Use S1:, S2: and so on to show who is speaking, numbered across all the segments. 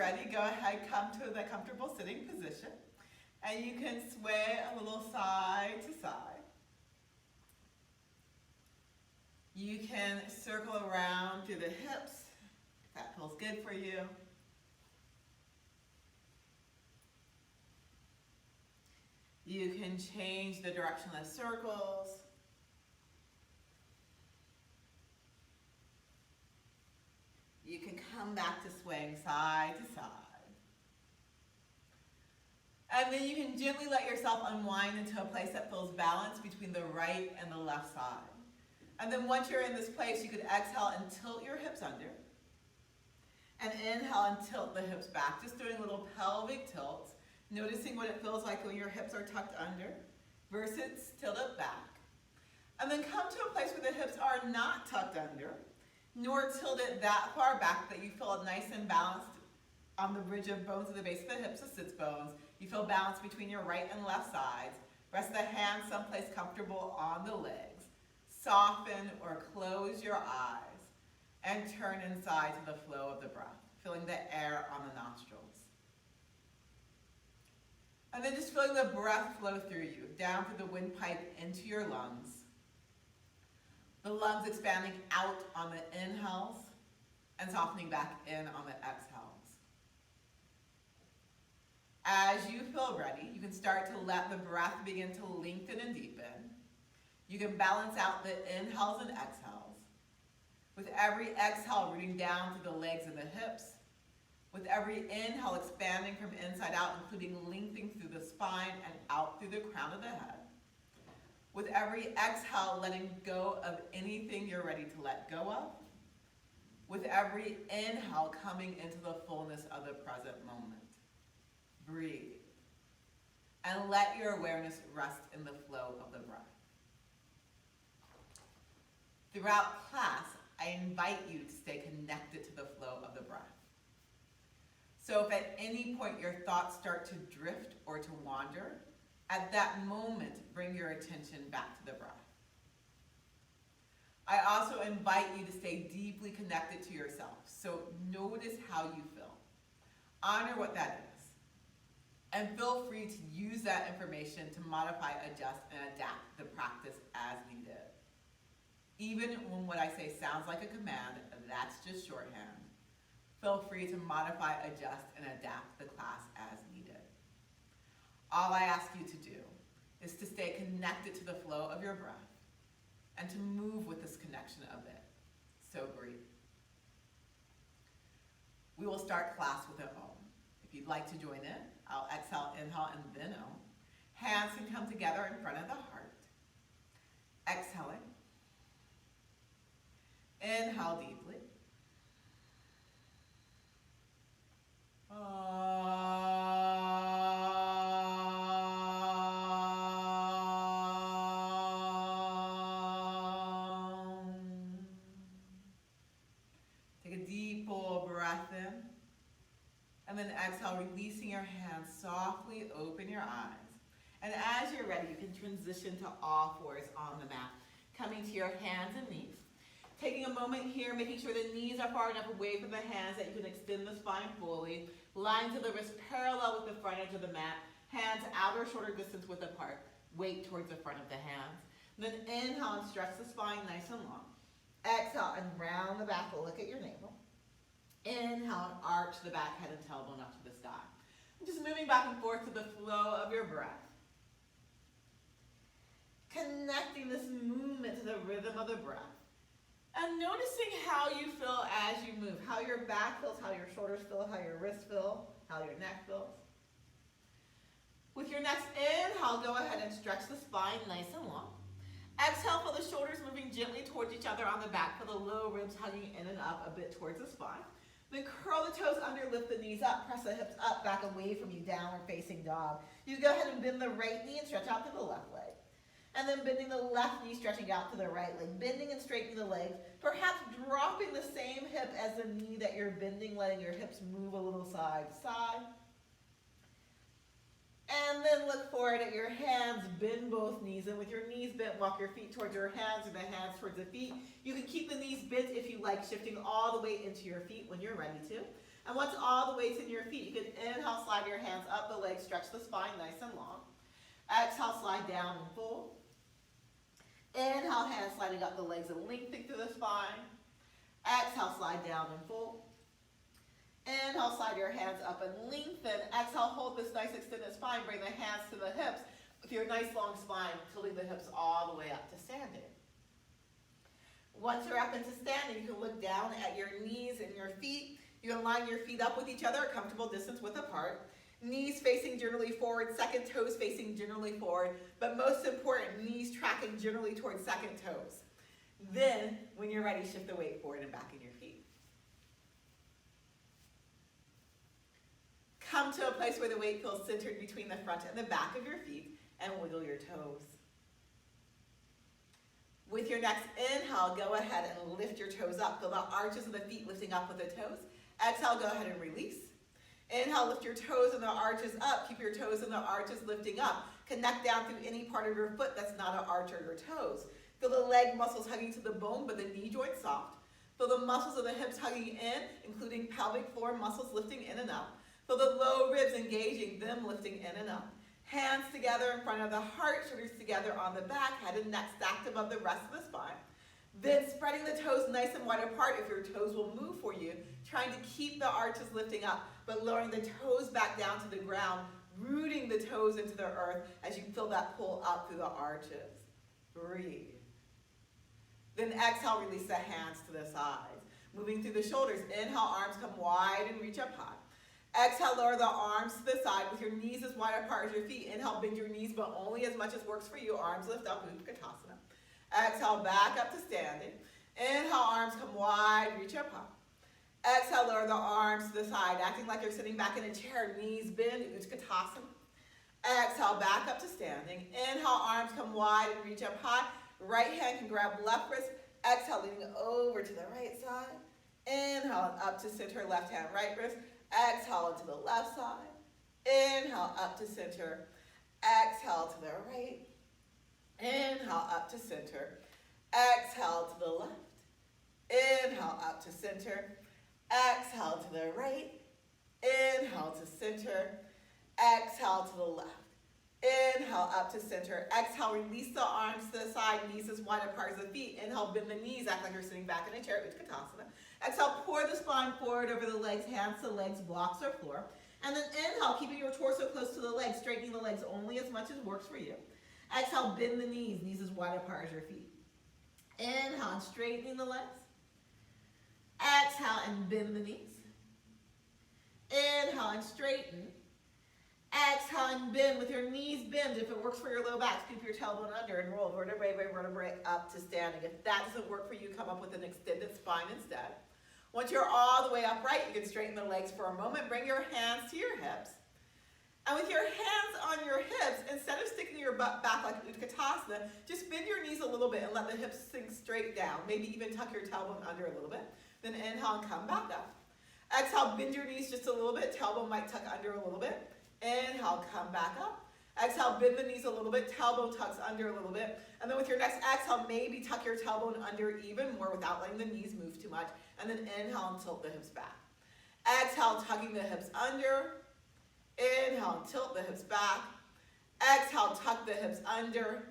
S1: ready, go ahead, come to the comfortable sitting position. And you can sway a little side to side. You can circle around through the hips, if that feels good for you. You can change the direction of the circles. You can come back to swaying side to side. And then you can gently let yourself unwind into a place that feels balanced between the right and the left side. And then once you're in this place, you could exhale and tilt your hips under. And inhale and tilt the hips back, just doing little pelvic tilts, noticing what it feels like when your hips are tucked under versus tilted back. And then come to a place where the hips are not tucked under, nor tilted that far back that you feel nice and balanced on the ridge of bones of the base of the hips, the sits bones. You feel balance between your right and left sides. Rest the hands someplace comfortable on the legs. Soften or close your eyes and turn inside to the flow of the breath, feeling the air on the nostrils. And then just feeling the breath flow through you, down through the windpipe into your lungs. The lungs expanding out on the inhales and softening back in on the exhales. As you feel ready, you can start to let the breath begin to lengthen and deepen. You can balance out the inhales and exhales. With every exhale, rooting down through the legs and the hips. With every inhale, expanding from inside out, including lengthening through the spine and out through the crown of the head. With every exhale, letting go of anything you're ready to let go of. With every inhale, coming into the fullness of the present moment. Breathe. And let your awareness rest in the flow of the breath. Throughout class, I invite you to stay connected to the flow of the breath. So if at any point your thoughts start to drift or to wander, at that moment, bring your attention back to the breath. I also invite you to stay deeply connected to yourself. So notice how you feel. Honor what that is. And feel free to use that information to modify, adjust, and adapt the practice as needed. Even when what I say sounds like a command, that's just shorthand. Feel free to modify, adjust, and adapt the class as needed. All I ask you to do is to stay connected to the flow of your breath and to move with this connection of it. So breathe. We will start class with an Om. If you'd like to join in, I'll exhale, inhale, and then Om. Hands can come together in front of the heart. Exhaling. Inhale deeply. Take a deep full breath in. And then exhale, releasing your hands, softly open your eyes. And as you're ready, you can transition to all fours on the mat. Coming to your hands and knees. Taking a moment here, making sure the knees are far enough away from the hands that you can extend the spine fully. Lines of the wrists parallel with the front edge of the mat. Hands out or shorter distance width apart. Weight towards the front of the hands. And then inhale and stretch the spine nice and long. Exhale and round the back, look at your navel. Inhale and arch the back, head and tailbone up to the sky. Just moving back and forth to the flow of your breath. Connecting this movement to the rhythm of the breath. And noticing how you feel as you move. How your back feels, how your shoulders feel, how your wrists feel, how your neck feels. With your next inhale, go ahead and stretch the spine nice and long. Exhale, feel the shoulders moving gently towards each other on the back. Feel the low ribs hugging in and up a bit towards the spine. Then curl the toes under, lift the knees up, press the hips up, back away from you, downward facing dog. You go ahead and bend the right knee and stretch out to the left leg. And then bending the left knee, stretching out to the right leg. Bending and straightening the legs. Perhaps dropping the same hip as the knee that you're bending, letting your hips move a little side to side. And then look forward at your hands, bend both knees. And with your knees bent, walk your feet towards your hands or the hands towards the feet. You can keep the knees bent if you like, shifting all the way into your feet when you're ready to. And once all the weight's in your feet, you can inhale, slide your hands up the legs, stretch the spine nice and long. Exhale, slide down and fold. Inhale, hands sliding up the legs and lengthening through the spine. Exhale, slide down and fold. Inhale, slide your hands up and lengthen. Exhale, hold this nice extended spine. Bring the hands to the hips with your nice long spine, tilting the hips all the way up to standing. Once you're up into standing, you can look down at your knees and your feet. You can line your feet up with each other, a comfortable distance width apart. Knees facing generally forward, second toes facing generally forward, but most important, knees tracking generally towards second toes. Then, when you're ready, shift the weight forward and back in your feet. Come to a place where the weight feels centered between the front and the back of your feet, and wiggle your toes. With your next inhale, go ahead and lift your toes up. Feel the arches of the feet lifting up with the toes. Exhale, go ahead and release. Inhale, lift your toes and the arches up. Keep your toes and the arches lifting up. Connect down through any part of your foot that's not an arch or your toes. Feel the leg muscles hugging to the bone, but the knee joint soft. Feel the muscles of the hips hugging in, including pelvic floor muscles lifting in and up. Feel the low ribs engaging, them lifting in and up. Hands together in front of the heart, shoulders together on the back, head and neck stacked above the rest of the spine. Then spreading the toes nice and wide apart if your toes will move for you, trying to keep the arches lifting up, but lowering the toes back down to the ground, rooting the toes into the earth as you feel that pull up through the arches. Breathe. Then exhale, release the hands to the sides. Moving through the shoulders, inhale, arms come wide and reach up high. Exhale, lower the arms to the side with your knees as wide apart as your feet. Inhale, bend your knees, but only as much as works for you. Arms lift up, Utkatasana. Exhale, back up to standing. Inhale, arms come wide, reach up high. Exhale, lower the arms to the side, acting like you're sitting back in a chair. Knees bend, Utkatasana. Exhale, back up to standing. Inhale, arms come wide and reach up high. Right hand can grab left wrist. Exhale, leaning over to the right side. Inhale, up to center, left hand, right wrist. Exhale to the left side. Inhale, up to center. Exhale to the right. Inhale, up to center. Exhale to the left. Inhale, up to center. Exhale to the right. Inhale to center. Exhale to the left. Inhale, up to center. Exhale, release the arms to the side, knees as wide apart as the feet. Inhale, bend the knees, act like you're sitting back in a chair, Utkatasana. Exhale, pour the spine forward over the legs, hands to legs, blocks or floor. And then inhale, keeping your torso close to the legs, straightening the legs only as much as works for you. Exhale, bend the knees, knees as wide apart as your feet. Inhale, straightening the legs. Exhale, and bend the knees. Inhale, and straighten. Exhale and bend with your knees bend. If it works for your low back, scoop your tailbone under and roll vertebrae by vertebrae up to standing. If that doesn't work for you, come up with an extended spine instead. Once you're all the way upright, you can straighten the legs for a moment. Bring your hands to your hips. And with your hands on your hips, instead of sticking your butt back like Utkatasana, just bend your knees a little bit and let the hips sink straight down. Maybe even tuck your tailbone under a little bit. Then inhale and come back up. Exhale, bend your knees just a little bit. Tailbone might tuck under a little bit. Inhale, come back up. Exhale, bend the knees a little bit. Tailbone tucks under a little bit. And then with your next exhale, maybe tuck your tailbone under even more without letting the knees move too much. And then inhale and tilt the hips back. Exhale, tucking the hips under. Inhale, and tilt the hips back. Exhale, tuck the hips under.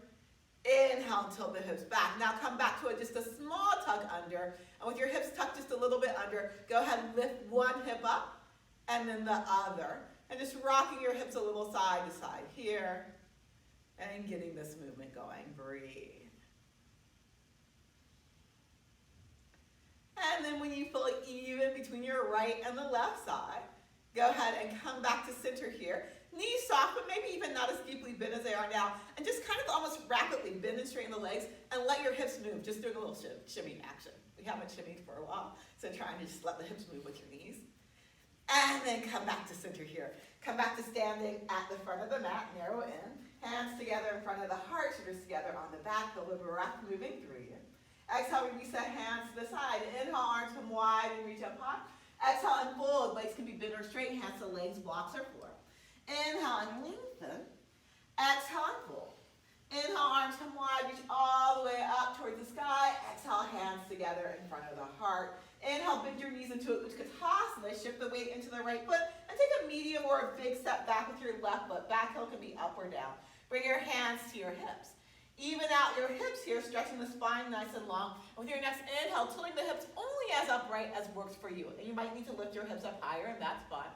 S1: Inhale, and tilt the hips back. Now come back to it, just a small tuck under. And with your hips tucked just a little bit under, go ahead and lift one hip up and then the other. And just rocking your hips a little side to side here and getting this movement going. Breathe. And then when you feel even between your right and the left side, go ahead and come back to center here. Knees soft, but maybe even not as deeply bent as they are now. And just kind of almost rapidly bend and straighten the legs and let your hips move. Just doing a little shimmy action. We haven't shimmied for a while, so trying to just let the hips move with your knees. And then come back to center here. Come back to standing at the front of the mat, narrow in. Hands together in front of the heart, shoulders together on the back, feel the breath moving through you. Exhale, release the hands to the side. Inhale, arms come wide and reach up high. Exhale and fold. Legs can be bent or straight, hands to legs, blocks or floor. Inhale and lengthen. Exhale and fold. Inhale, arms come wide, reach all the way up towards the sky. Exhale, hands together in front of the heart. Inhale, bend your knees into a Utkatasana. Shift the weight into the right foot and take a medium or a big step back with your left foot. Back heel can be up or down. Bring your hands to your hips. Even out your hips here, stretching the spine nice and long. And with your next inhale, tilting the hips only as upright as works for you. And you might need to lift your hips up higher, and that's fine.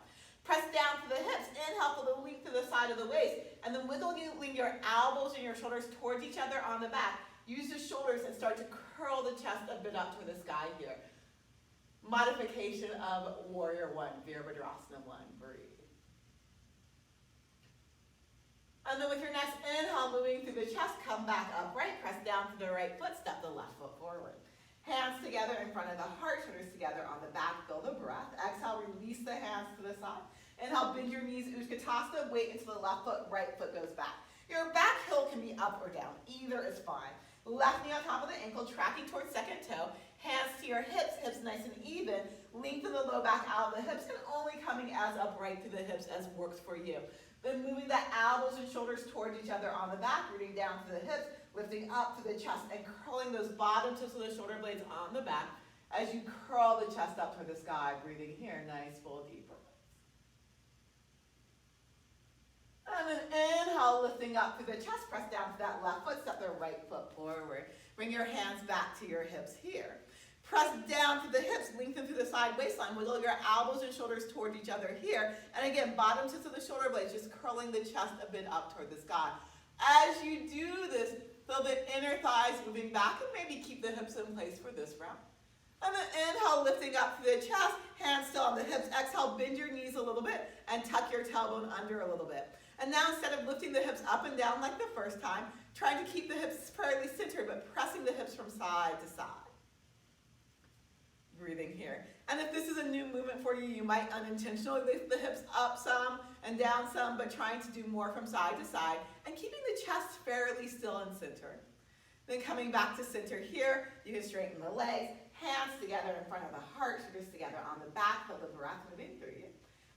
S1: Press down to the hips. Inhale for the length to the side of the waist. And then wiggling your elbows and your shoulders towards each other on the back. Use the shoulders and start to curl the chest a bit up toward the sky here. Modification of Warrior One, Virabhadrasana 1. Breathe. And then with your next inhale, moving through the chest, come back upright. Press down to the right foot, step the left foot forward. Hands together in front of the heart, shoulders together on the back. Feel the breath. Exhale, release the hands to the side. Inhale, bend your knees, Utkatasana. Weight into the left foot, right foot goes back. Your back heel can be up or down. Either is fine. Left knee on top of the ankle, tracking towards second toe. Hands to your hips, hips nice and even. Lengthen the low back out of the hips and only coming as upright to the hips as works for you. Then moving the elbows and shoulders towards each other on the back, rooting down to the hips, lifting up to the chest and curling those bottom tips of the shoulder blades on the back as you curl the chest up toward the sky, breathing here, nice, full, deep breaths. And then inhale, lifting up through the chest, press down to that left foot, step the right foot forward. Bring your hands back to your hips here. Press down to the hips, lengthen through the side waistline. Wiggle your elbows and shoulders toward each other here. And again, bottom tips of the shoulder blades, just curling the chest a bit up toward the sky. As you do this, feel the inner thighs moving back and maybe keep the hips in place for this round. And then inhale, lifting up through the chest, hands still on the hips. Exhale, bend your knees a little bit and tuck your tailbone under a little bit. And now instead of lifting the hips up and down like the first time, trying to keep the hips fairly centered, but pressing the hips from side to side. Breathing here. And if this is a new movement for you, you might unintentionally lift the hips up some and down some, but trying to do more from side to side and keeping the chest fairly still and centered. Then coming back to center here, you can straighten the legs, hands together in front of the heart, shoulders together on the back, feel the breath moving through you.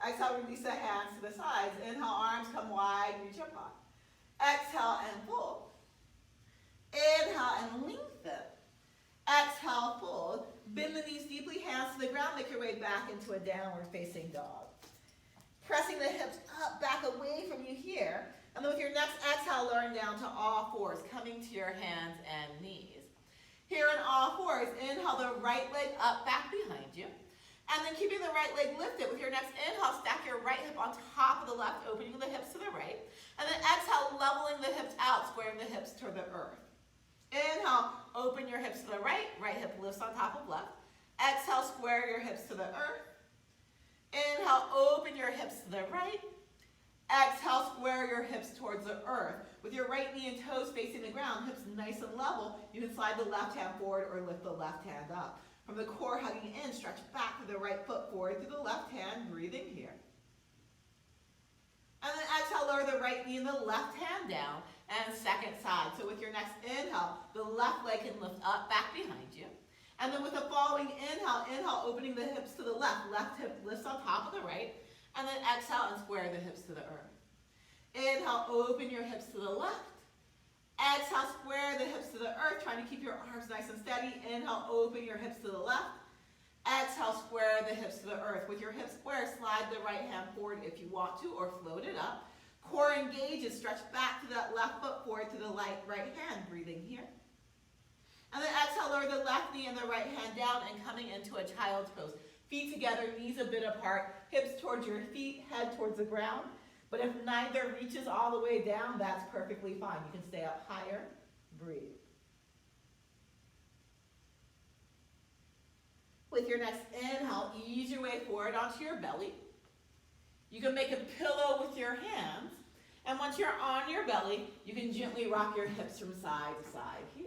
S1: Exhale, release the hands to the sides. Inhale, arms come wide, reach up high. Exhale and fold. Inhale and lengthen. Exhale, fold. Bend the knees deeply, hands to the ground. Make your way back into a downward facing dog. Pressing the hips up, back away from you here. And then with your next exhale, lowering down to all fours, coming to your hands and knees. Here in all fours, inhale the right leg up, back behind you. And then keeping the right leg lifted, with your next inhale, stack your right hip on top of the left, opening the hips to the right. And then exhale, leveling the hips out, squaring the hips toward the earth. Inhale, open your hips to the right, right hip lifts on top of left. Exhale, square your hips to the earth. Inhale, open your hips to the right. Exhale, square your hips towards the earth. With your right knee and toes facing the ground, hips nice and level, you can slide the left hand forward or lift the left hand up. From the core hugging in, stretch back to the right foot forward through the left hand, breathing here. And then exhale, lower the right knee and the left hand down, and second side. So with your next inhale, the left leg can lift up, back behind you. And then with the following inhale, inhale, opening the hips to the left. Left hip lifts on top of the right. And then exhale and square the hips to the earth. Inhale, open your hips to the left. Exhale, square the hips to the earth, trying to keep your arms nice and steady. Inhale, open your hips to the left. Exhale, square the hips to the earth. With your hips square, slide the right hand forward if you want to, or float it up. Core engages, stretch back to that left foot forward to the right hand, breathing here. And then exhale, lower the left knee and the right hand down and coming into a child's pose. Feet together, knees a bit apart, hips towards your feet, head towards the ground. But if neither reaches all the way down, that's perfectly fine. You can stay up higher, breathe. With your next inhale, ease your way forward onto your belly. You can make a pillow with your hands. And once you're on your belly, you can gently rock your hips from side to side here.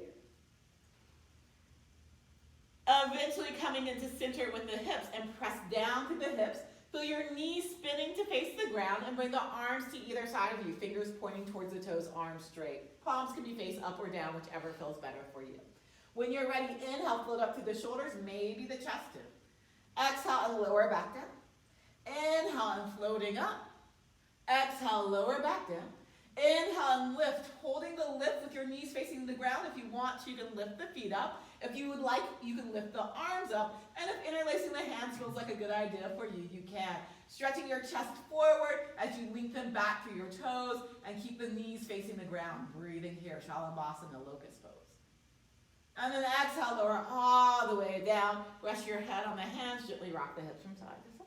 S1: Eventually coming into center with the hips and press down through the hips. Feel your knees spinning to face the ground and bring the arms to either side of you. Fingers pointing towards the toes, arms straight. Palms can be faced up or down, whichever feels better for you. When you're ready, inhale, float up through the shoulders, maybe the chest too. Exhale and lower back down. Inhale and floating up. Exhale, lower back down. Inhale and lift, holding the lift with your knees facing the ground. If you want to, you can lift the feet up. If you would like, you can lift the arms up. And if interlacing the hands feels like a good idea for you, you can. Stretching your chest forward as you lengthen back through your toes and keep the knees facing the ground. Breathing here, Shalabhasana, locust pose. And then exhale, lower all the way down. Rest your head on the hands, gently rock the hips from side to side.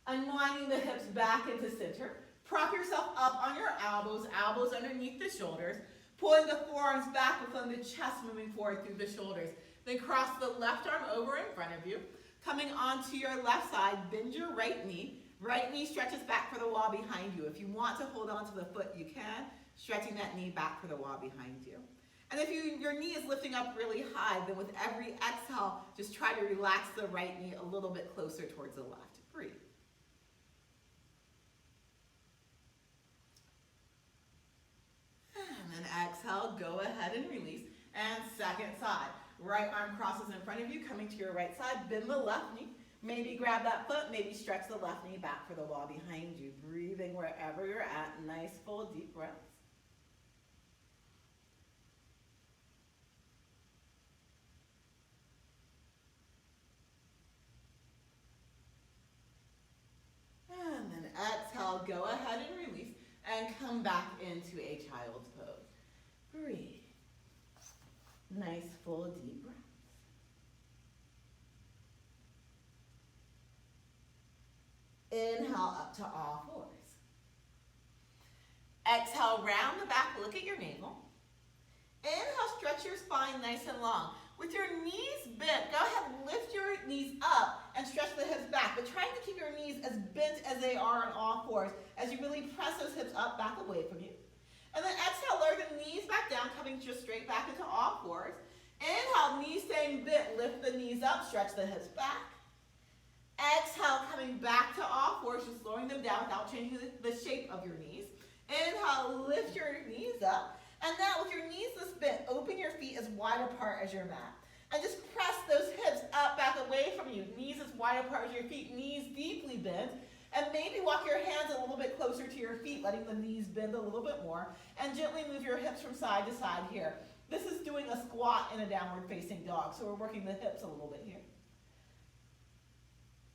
S1: Unwinding the hips back into center. Prop yourself up on your elbows, elbows underneath the shoulders. Pulling the forearms back within the chest, moving forward through the shoulders. Then cross the left arm over in front of you. Coming onto your left side, bend your right knee. Right knee stretches back for the wall behind you. If you want to hold on to the foot, you can. Stretching that knee back for the wall behind you. And if your knee is lifting up really high, then with every exhale, just try to relax the right knee a little bit closer towards the left. Breathe. And then exhale, go ahead and release. And second side. Right arm crosses in front of you, coming to your right side. Bend the left knee. Maybe grab that foot, maybe stretch the left knee back for the wall behind you. Breathing wherever you're at. Nice, full, deep breaths. And then exhale, go ahead and release. And come back into a child's pose. Breathe. Nice, full, deep breaths. Inhale up to all fours. Exhale, round the back, look at your navel. Inhale, stretch your spine nice and long. With your knees bent, go ahead and lift your knees up and stretch the hips back, but trying to keep your knees as bent as they are on all fours as you really press those hips up, back away from you. And then exhale, lower the knees back down, coming just straight back into all fours. Inhale, knees staying bent, lift the knees up, stretch the hips back. Exhale, coming back to all fours, just lowering them down without changing the shape of your knees. Inhale, lift your knees up. And now with your knees this bent, open your feet as wide apart as your mat. And just press those hips up, back away from you. Knees as wide apart as your feet, knees deeply bent. And maybe walk your hands a little bit closer to your feet, letting the knees bend a little bit more. And gently move your hips from side to side here. This is doing a squat in a downward facing dog, so we're working the hips a little bit here.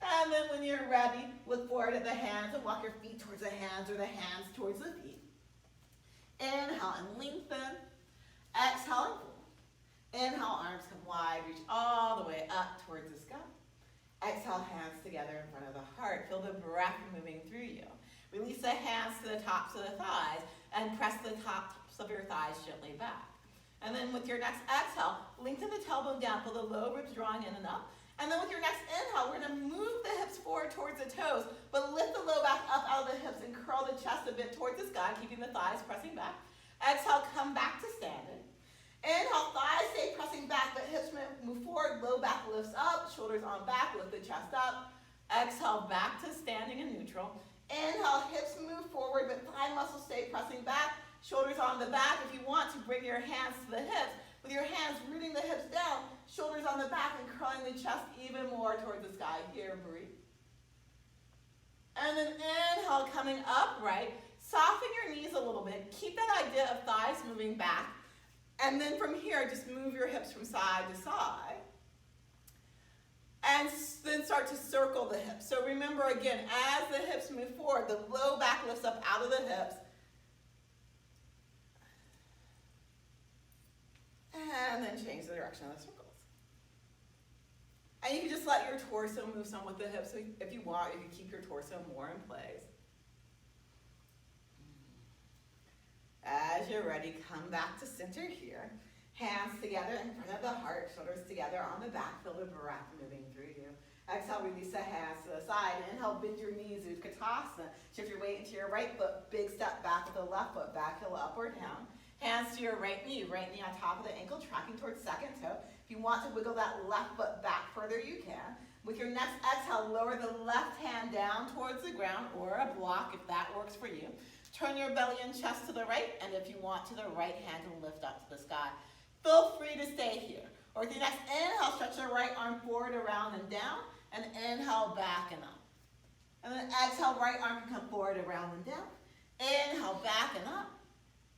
S1: And then when you're ready, look forward at the hands and walk your feet towards the hands or the hands towards the feet. Inhale and lengthen. Exhale and fold. Inhale, arms come wide, reach all the way up towards the sky. Exhale, hands together in front of the heart. Feel the breath moving through you. Release the hands to the tops of the thighs and press the tops of your thighs gently back. And then with your next exhale, lengthen the tailbone down, feel the low ribs drawing in and up. And then with your next inhale, we're going to move the hips forward towards the toes, but lift the low back up out of the hips and curl the chest a bit towards the sky, keeping the thighs pressing back. Exhale, come back to standing. Inhale, thighs stay pressing back, but hips move forward, low back lifts up, shoulders on back, lift the chest up. Exhale, back to standing and neutral. Inhale, hips move forward, but thigh muscles stay pressing back, shoulders on the back. If you want to, bring your hands to the hips. With your hands rooting the hips down, shoulders on the back, and curling the chest even more towards the sky. Here, breathe. And then inhale, coming upright. Soften your knees a little bit. Keep that idea of thighs moving back. And then from here, just move your hips from side to side. And then start to circle the hips. So remember again, as the hips move forward, the low back lifts up out of the hips. And then change the direction of the circles. And you can just let your torso move some with the hips if you want. You can keep your torso more in place. As you're ready, come back to center here. Hands together in front of the heart, shoulders together on the back. Feel the breath moving through you. Exhale, release the hands to the side. Inhale, bend your knees, Utkatasana. Shift your weight into your right foot. Big step back with the left foot. Back heel up or down. Hands to your right knee on top of the ankle, tracking towards second toe. If you want to wiggle that left foot back further, you can. With your next exhale, lower the left hand down towards the ground or a block if that works for you. Turn your belly and chest to the right, and if you want, to the right hand and lift up to the sky. Feel free to stay here. Or with your next inhale, stretch your right arm forward, around, and down, and inhale back and up. And then exhale, right arm can come forward, around and down. Inhale, back and up.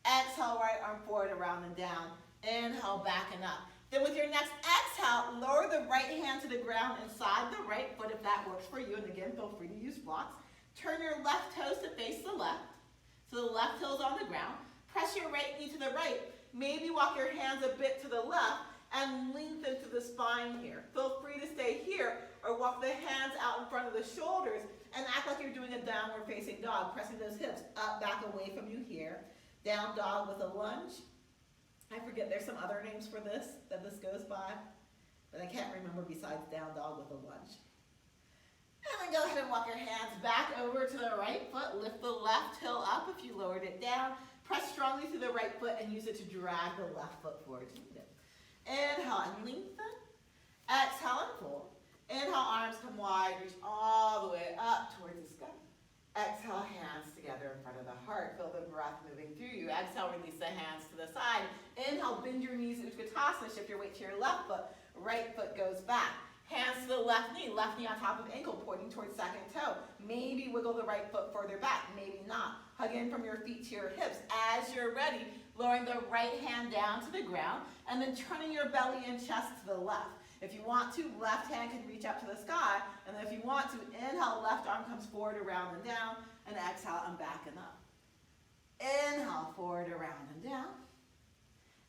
S1: Exhale, right arm forward, around and down. Inhale, back and up. Then with your next exhale, lower the right hand to the ground inside the right foot if that works for you. And again, feel free to use blocks. Turn your left toes to face the left. So the left toe's on the ground. Press your right knee to the right. Maybe walk your hands a bit to the left and lengthen to the spine here. Feel free to stay here or walk the hands out in front of the shoulders and act like you're doing a downward facing dog, pressing those hips up, back, away from you here. Down dog with a lunge. I forget, there's some other names for this that this goes by, but I can't remember besides down dog with a lunge. And then go ahead and walk your hands back over to the right foot. Lift the left heel up if you lowered it down. Press strongly through the right foot and use it to drag the left foot forward. Inhale and lengthen. Exhale and fold. Inhale, arms come wide, reach all the way up towards the sky. Exhale, hands together in front of the heart. Feel the breath moving through you. Exhale, release the hands to the side. Inhale, bend your knees, Utkatasana. Shift your weight to your left foot. Right foot goes back. Hands to the left knee on top of ankle, pointing towards second toe. Maybe wiggle the right foot further back, maybe not. Hug in from your feet to your hips. As you're ready, lowering the right hand down to the ground, and then turning your belly and chest to the left. If you want to, left hand can reach up to the sky, and then if you want to, inhale, left arm comes forward, around and down, and exhale, and back and up. Inhale, forward, around and down.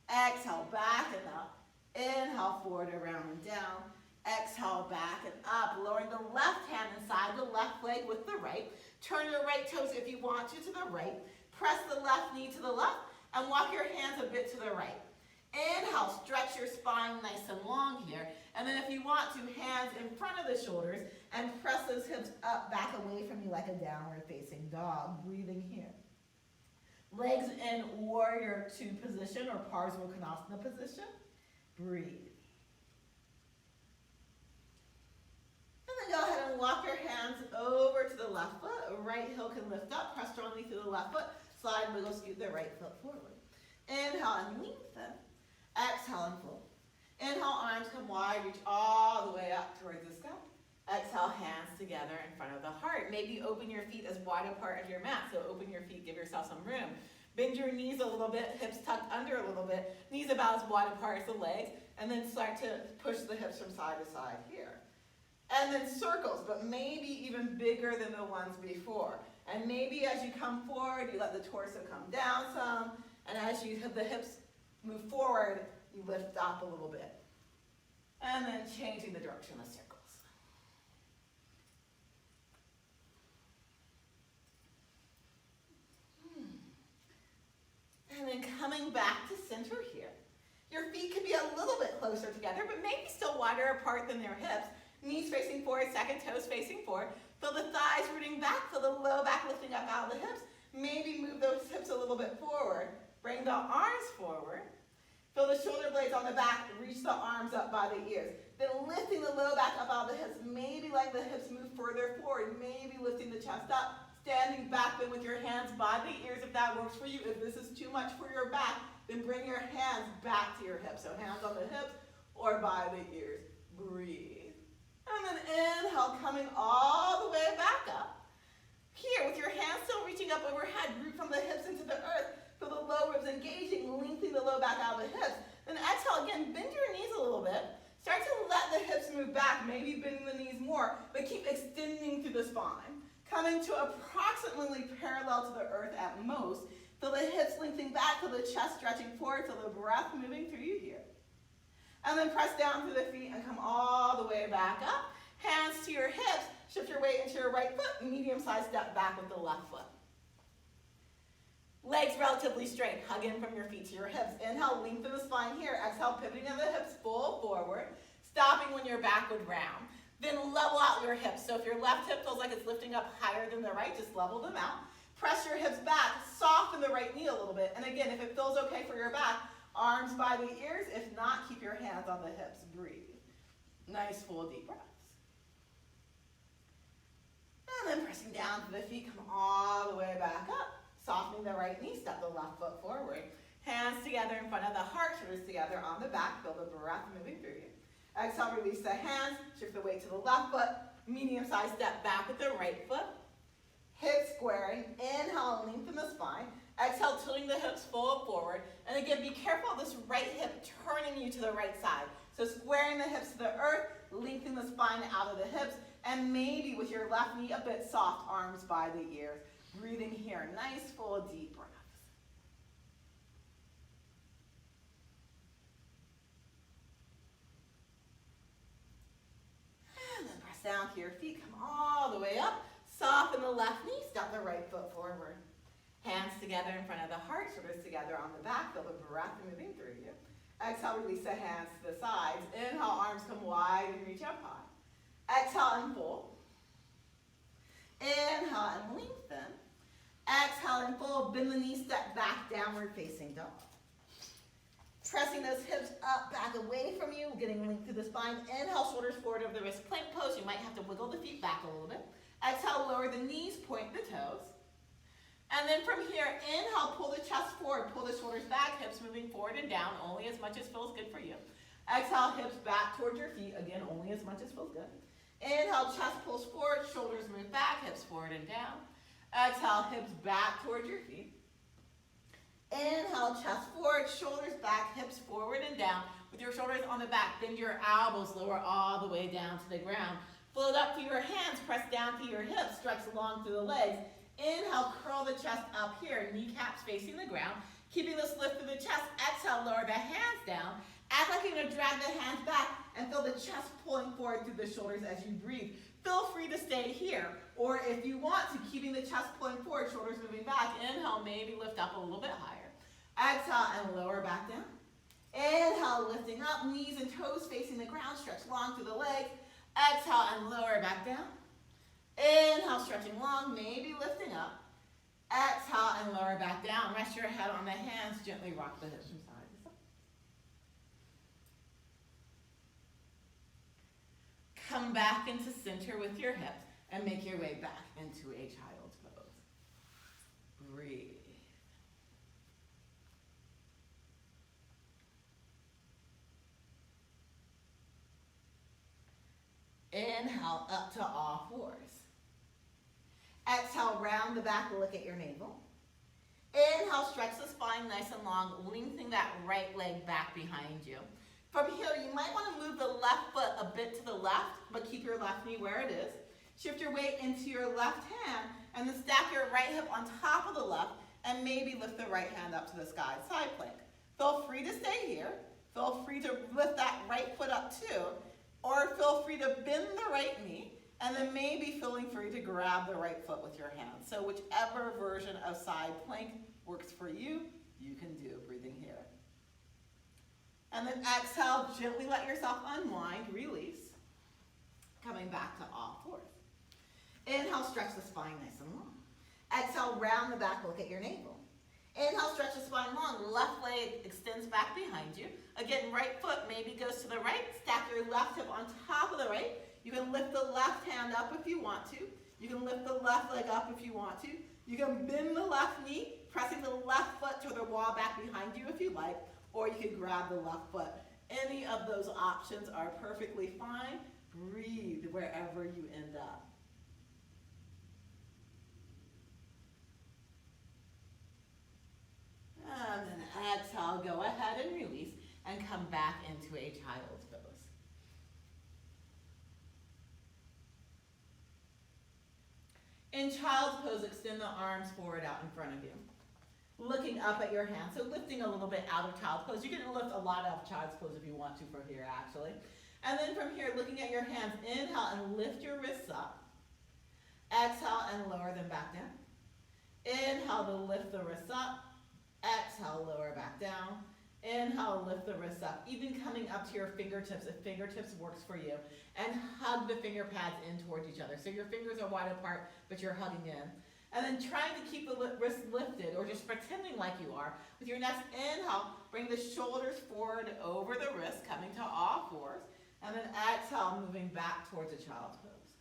S1: Exhale, back and up. Inhale, forward, around and down. Exhale, back and up. Lowering the left hand inside the left leg with the right. Turn your right toes if you want to the right. Press the left knee to the left, and walk your hands a bit to the right. Inhale, stretch your spine nice and long here. And then if you want to, hands in front of the shoulders and press those hips up, back away from you like a downward facing dog. Breathing here. Legs in warrior two position or Parsvakonasana position. Breathe. And then go ahead and walk your hands over to the left foot. Right heel can lift up. Press strongly through the left foot. Slide, wiggle, scoot the right foot forward. Inhale and lengthen. Exhale and fold. Inhale, arms come wide, reach all the way up towards the sky. Exhale, hands together in front of the heart. Maybe open your feet as wide apart as your mat, so open your feet, give yourself some room. Bend your knees a little bit, hips tucked under a little bit, knees about as wide apart as the legs, and then start to push the hips from side to side here. And then circles, but maybe even bigger than the ones before. And maybe as you come forward, you let the torso come down some, and as the hips move forward, you lift up a little bit. And then changing the direction of circles. And then coming back to center here. Your feet can be a little bit closer together, but maybe still wider apart than their hips. Knees facing forward, second toes facing forward. Feel the thighs rooting back, feel the low back lifting up out of the hips. Maybe move those hips a little bit forward. Bring the arms forward. Feel the shoulder blades on the back, reach the arms up by the ears. Then lifting the low back up out of the hips. Maybe let the hips move further forward. Maybe lifting the chest up. Standing back then with your hands by the ears if that works for you. If this is too much for your back, then bring your hands back to your hips. So hands on the hips or by the ears. Breathe. And then inhale, coming all the way back up. Here, with your hands still reaching up overhead, root from the hips into the earth. Feel the low ribs engaging, lengthening the low back out of the hips. Then exhale again, bend your knees a little bit. Start to let the hips move back, maybe bending the knees more, but keep extending through the spine. Coming to approximately parallel to the earth at most. Feel the hips lengthening back, feel the chest stretching forward, feel the breath moving through you here. And then press down through the feet and come all the way back up. Hands to your hips, shift your weight into your right foot, medium-sized step back with the left foot. Legs relatively straight, hug in from your feet to your hips. Inhale, lengthen the spine here. Exhale, pivoting of the hips full forward, stopping when you're backward round. Then level out your hips. So if your left hip feels like it's lifting up higher than the right, just level them out. Press your hips back, soften the right knee a little bit. And again, if it feels okay for your back, arms by the ears. If not, keep your hands on the hips. Breathe. Nice full deep breaths. And then pressing down to the feet, come all the way back up. Softening the right knee, step the left foot forward. Hands together in front of the heart, shoulders together on the back. Feel the breath moving through you. Exhale, release the hands, shift the weight to the left foot, medium-sized step back with the right foot. Hips squaring, inhale, lengthen the spine. Exhale, tilting the hips forward. And again, be careful of this right hip turning you to the right side. So squaring the hips to the earth, lengthening the spine out of the hips, and maybe with your left knee a bit soft, arms by the ears. Breathing here, nice full deep breaths. And then press down to your feet, come all the way up. Soften the left knee, step the right foot forward. Hands together in front of the heart, shoulders together on the back. Feel the breath moving through you. Exhale, release the hands to the sides. Inhale, arms come wide and reach up high. Exhale and fold. Inhale and lengthen. Exhale and fold. Bend the knees, step back, downward facing dog. Pressing those hips up, back away from you, getting length through the spine. Inhale, shoulders forward over the wrist. Plank pose. You might have to wiggle the feet back a little bit. Exhale, lower the knees, point the toes. And then from here, inhale, pull the chest forward, pull the shoulders back, hips moving forward and down, only as much as feels good for you. Exhale, hips back towards your feet, again, only as much as feels good. Inhale, chest pulls forward, shoulders move back, hips forward and down. Exhale, hips back towards your feet. Inhale, chest forward, shoulders back, hips forward and down. With your shoulders on the back, bend your elbows, lower all the way down to the ground. Float up through your hands, press down through your hips, stretch long through the legs. Inhale, curl the chest up here, kneecaps facing the ground. Keeping this lift through the chest, exhale, lower the hands down. Act like you're gonna drag the hands back and feel the chest pulling forward through the shoulders as you breathe. Feel free to stay here, or if you want to, keeping the chest pulling forward, shoulders moving back. Inhale, maybe lift up a little bit higher. Exhale and lower back down. Inhale, lifting up, knees and toes facing the ground, stretch long through the legs. Exhale and lower back down. Inhale, stretching long, maybe lifting up. Exhale and lower back down. Rest your head on the hands, gently rock the hips from side to side. Come back into center with your hips and make your way back into a child's pose. Breathe. Inhale, up to all fours. Exhale, round the back, look at your navel. Inhale, stretch the spine nice and long, lengthening that right leg back behind you. From here, you might want to move the left foot a bit to the left, but keep your left knee where it is. Shift your weight into your left hand, and then stack your right hip on top of the left, and maybe lift the right hand up to the sky, side plank. Feel free to stay here. Feel free to lift that right foot up too, or feel free to bend the right knee, and then maybe feeling free to grab the right foot with your hand. So whichever version of side plank works for you, you can do. Breathing here. And then exhale, gently let yourself unwind, release. Coming back to all fours. Inhale, stretch the spine nice and long. Exhale, round the back, look at your navel. Inhale, stretch the spine long, left leg extends back behind you. Again, right foot maybe goes to the right, stack your left hip on top of the right. You can lift the left hand up if you want to. You can lift the left leg up if you want to. You can bend the left knee, pressing the left foot to the wall back behind you if you like, or you can grab the left foot. Any of those options are perfectly fine. Breathe wherever you end up. And then exhale, go ahead and release, and come back into a child's pose. In child's pose, extend the arms forward out in front of you. Looking up at your hands, so lifting a little bit out of child's pose. You can lift a lot out of child's pose if you want to for here, actually. And then from here, looking at your hands, inhale and lift your wrists up. Exhale and lower them back down. Inhale to lift the wrists up. Exhale, lower back down. Inhale, lift the wrists up, even coming up to your fingertips if fingertips works for you. And hug the finger pads in towards each other. So your fingers are wide apart, but you're hugging in. And then trying to keep the wrists lifted, or just pretending like you are. With your next inhale, bring the shoulders forward over the wrists, coming to all fours. And then exhale, moving back towards a child's pose.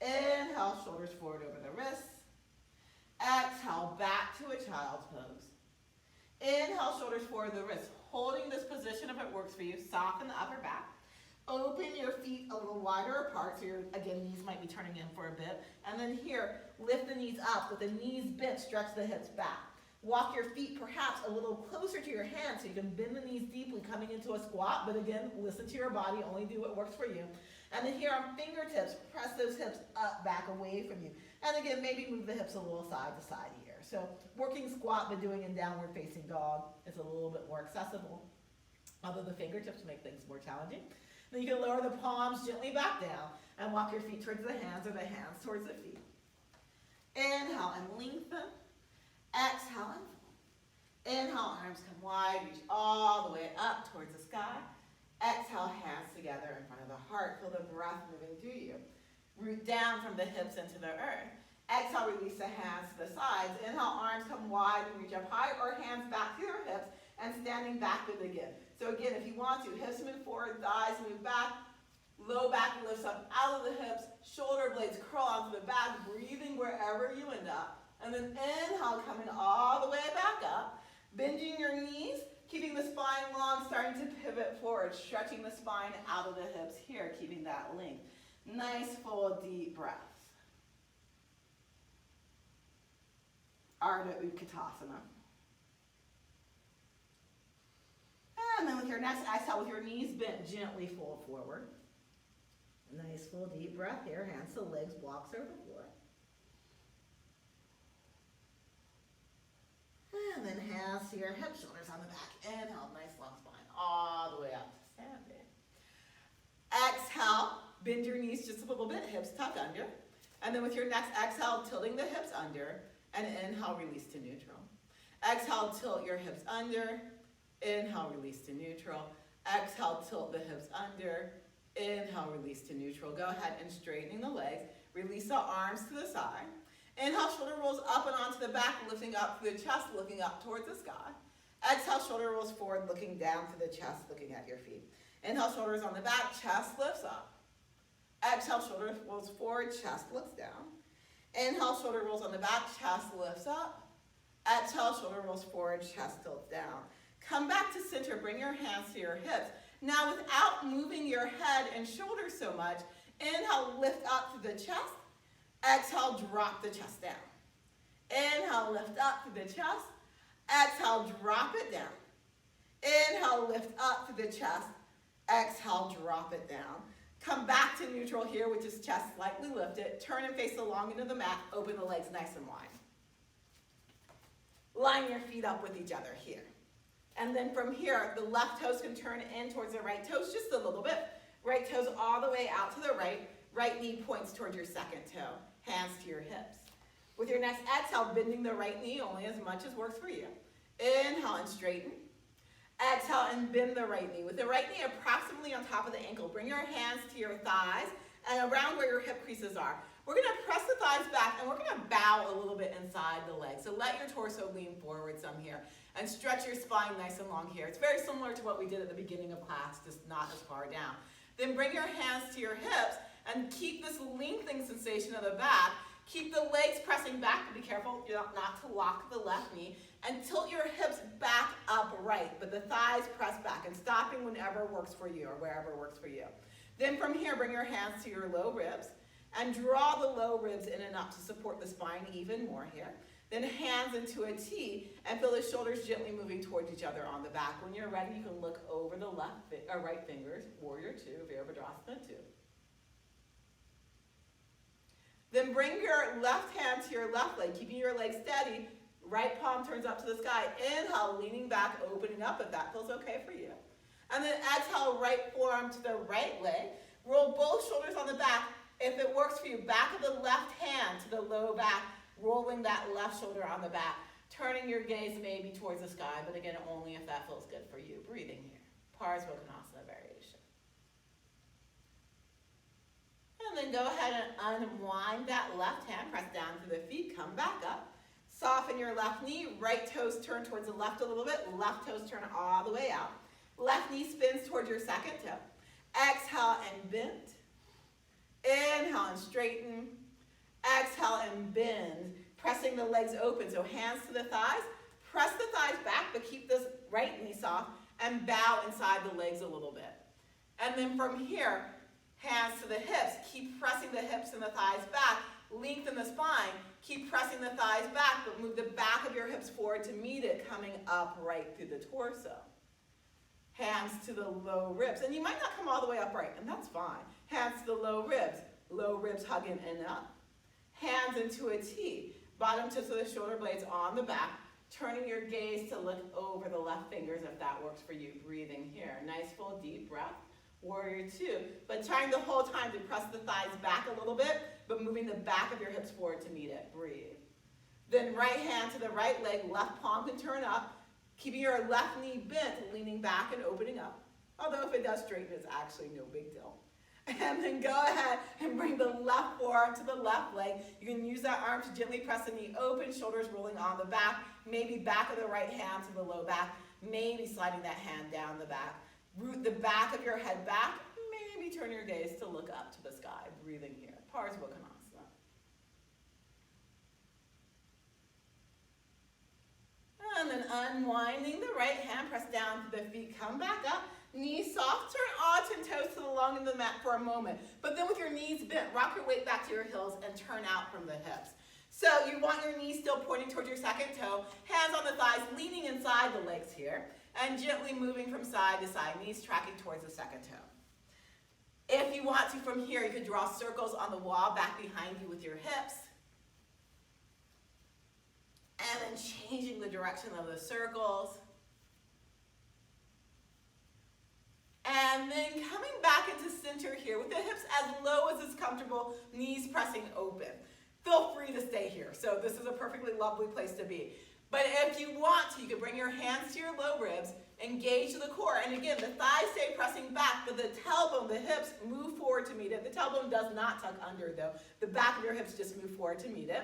S1: Inhale, shoulders forward over the wrists. Exhale, back to a child's pose. Inhale, shoulders forward the wrists. Holding this position if it works for you. Soften the upper back. Open your feet a little wider apart, so your, again, knees might be turning in for a bit. And then here, lift the knees up with the knees bent, stretch the hips back. Walk your feet perhaps a little closer to your hands so you can bend the knees deeply coming into a squat, but again, listen to your body, only do what works for you. And then here on fingertips, press those hips up, back, away from you. And again, maybe move the hips a little side to side here. So working squat, but doing in downward facing dog is a little bit more accessible, although the fingertips make things more challenging. Then you can lower the palms gently back down and walk your feet towards the hands or the hands towards the feet. Inhale and lengthen. Exhale and fold. Inhale, arms come wide, reach all the way up towards the sky. Exhale, hands together in front of the heart. Feel the breath moving through you. Root down from the hips into the earth. Exhale, release the hands to the sides. Inhale, arms come wide and reach up high, or hands back to your hips and standing backward again. So again, if you want to, hips move forward, thighs move back, low back lifts up out of the hips, shoulder blades curl onto the back, breathing wherever you end up. And then inhale, coming all the way back up, bending your knees, keeping the spine long, starting to pivot forward, stretching the spine out of the hips here, keeping that length. Nice, full, deep breaths. Ardha Utkatasana. And then with your next exhale, with your knees bent, gently fold forward. Nice, full, deep breath here. Hands to legs, blocks over the floor. And then hands to your hips, shoulders on the back. Inhale, nice long spine, all the way up to standing. Exhale, bend your knees just a little bit, hips tuck under. And then with your next exhale, tilting the hips under. And inhale, release to neutral. Exhale, tilt your hips under. Inhale, release to neutral. Exhale, tilt the hips under. Inhale, release to neutral. Go ahead and straightening the legs. Release the arms to the side. Inhale, shoulder rolls up and onto the back, lifting up through the chest, looking up towards the sky. Exhale, shoulder rolls forward, looking down to the chest, looking at your feet. Inhale, shoulders on the back, chest lifts up. Exhale, shoulder rolls forward, chest looks down. Inhale, shoulder rolls on the back, chest lifts up. Exhale, shoulder rolls forward, chest tilts down. Come back to center, bring your hands to your hips. Now, without moving your head and shoulders so much, inhale, lift up to the chest. Exhale, drop the chest down. Inhale, lift up to the chest. Exhale, drop it down. Inhale, lift up to the chest. Exhale, drop it down. Come back to neutral here, which is chest slightly lifted. Turn and face the long end of the mat. Open the legs nice and wide. Line your feet up with each other here. And then from here, the left toes can turn in towards the right toes just a little bit. Right toes all the way out to the right. Right knee points towards your second toe. Hands to your hips. With your next exhale, bending the right knee only as much as works for you. Inhale and straighten. Exhale and bend the right knee. With the right knee approximately on top of the ankle, bring your hands to your thighs and around where your hip creases are. We're going to press the thighs back and we're going to bow a little bit inside the legs. So let your torso lean forward some here and stretch your spine nice and long here. It's very similar to what we did at the beginning of class, just not as far down. Then bring your hands to your hips and keep this lengthening sensation of the back. Keep the legs pressing back, but be careful not to lock the left knee. And tilt your hips back upright, but the thighs press back and stopping whenever works for you or wherever works for you. Then from here, bring your hands to your low ribs and draw the low ribs in and up to support the spine even more here. Then hands into a T and feel the shoulders gently moving towards each other on the back. When you're ready, you can look over the right fingers, Warrior 2, Virabhadrasana 2. Then bring your left hand to your left leg, keeping your leg steady. Right palm turns up to the sky. Inhale, leaning back, opening up if that feels okay for you. And then exhale, right forearm to the right leg. Roll both shoulders on the back. If it works for you, back of the left hand to the low back, rolling that left shoulder on the back. Turning your gaze maybe towards the sky, but again, only if that feels good for you. Breathing here. Parsvakonasana variation. And then go ahead and unwind that left hand. Press down through the feet. Come back up. Soften your left knee. Right toes turn towards the left a little bit. Left toes turn all the way out. Left knee spins towards your second toe. Exhale and bend. Inhale and straighten. Exhale and bend. Pressing the legs open. So hands to the thighs. Press the thighs back, but keep this right knee soft. And bow inside the legs a little bit. And then from here, Hands to the hips. Keep pressing the hips and the thighs back. Lengthen the spine. Keep pressing the thighs back, but move the back of your hips forward to meet it, coming up right through the torso. Hands to the low ribs. And you might not come all the way upright, and that's fine. Hands to the low ribs hugging in and up. Hands into a T. Bottom tips of the shoulder blades on the back. Turning your gaze to look over the left fingers if that works for you. Breathing here. Nice full deep breath. Warrior two. But trying the whole time to press the thighs back a little bit, but moving the back of your hips forward to meet it. Breathe. Then right hand to the right leg. Left palm can turn up. Keeping your left knee bent, leaning back and opening up. Although if it does straighten, it's actually no big deal. And then go ahead and bring the left forearm to the left leg. You can use that arm to gently press the knee open, shoulders rolling on the back, maybe back of the right hand to the low back, maybe sliding that hand down the back. Root the back of your head back, maybe turn your gaze to look up to the sky, breathing here. Parsvakonasana. And then unwinding the right hand, press down to the feet, come back up. Knees soft, turn odds and toes to the long end of the mat for a moment. But then with your knees bent, rock your weight back to your heels and turn out from the hips. So you want your knees still pointing towards your second toe, hands on the thighs, leaning inside the legs here, and gently moving from side to side, knees tracking towards the second toe. If you want to from here, you can draw circles on the wall back behind you with your hips. And then changing the direction of the circles. And then coming back into center here with the hips as low as is comfortable, knees pressing open. Feel free to stay here. So this is a perfectly lovely place to be. But if you want to, you can bring your hands to your low ribs, engage the core. And again, the thighs stay pressing back, but the tailbone, the hips move forward to meet it. The tailbone does not tuck under though. The back of your hips just move forward to meet it.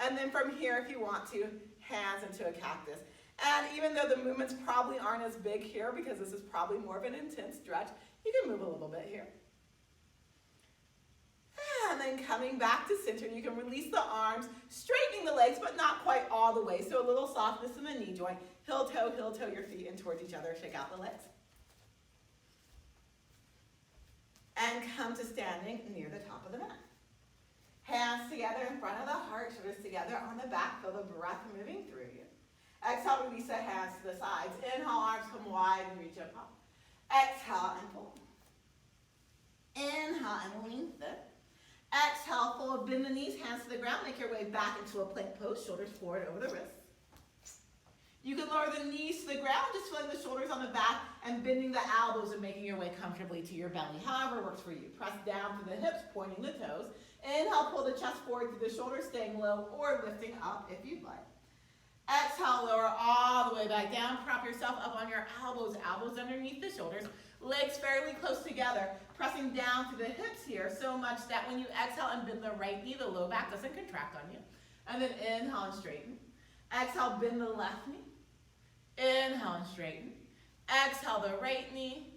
S1: And then from here, if you want to, hands into a cactus. And even though the movements probably aren't as big here because this is probably more of an intense stretch, you can move a little bit here. And then coming back to center, you can release the arms, straightening the legs, but not quite all the way. So a little softness in the knee joint. Heel toe, your feet in towards each other. Shake out the legs. And come to standing near the top of the mat. Hands together in front of the heart, shoulders together on the back. Feel the breath moving through you. Exhale, release the hands to the sides. Inhale, arms come wide and reach up high. Exhale and pull. Inhale and lengthen. Exhale, fold, bend the knees, hands to the ground. Make your way back into a plank pose, shoulders forward over the wrists. You can lower the knees to the ground, just feeling the shoulders on the back and bending the elbows and making your way comfortably to your belly, however works for you. Press down through the hips, pointing the toes. Inhale, pull the chest forward through the shoulders, staying low or lifting up if you'd like. Exhale, lower all the way back down. Prop yourself up on your elbows, elbows underneath the shoulders, legs fairly close together, pressing down through the hips here so much that when you exhale and bend the right knee, the low back doesn't contract on you. And then inhale and straighten. Exhale, bend the left knee. Inhale and straighten. Exhale, the right knee.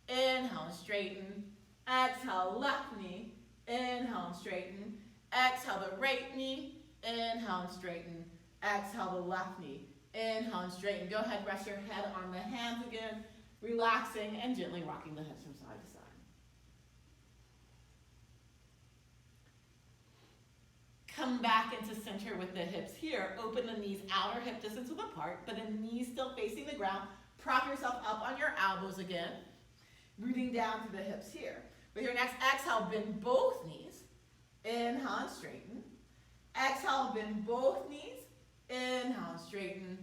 S1: Inhale and straighten. Exhale, left knee. Inhale and straighten. Exhale, the right knee. Inhale and straighten. Exhale, the left knee. Inhale and straighten. Go ahead, rest your head on the hands again, relaxing and gently rocking the hips from side to side. Come back into center with the hips here. Open the knees outer hip distance width apart, but the knees still facing the ground. Prop yourself up on your elbows again, rooting down to the hips here. With your next exhale, bend both knees. Inhale and straighten. Exhale, bend both knees. Inhale, straighten.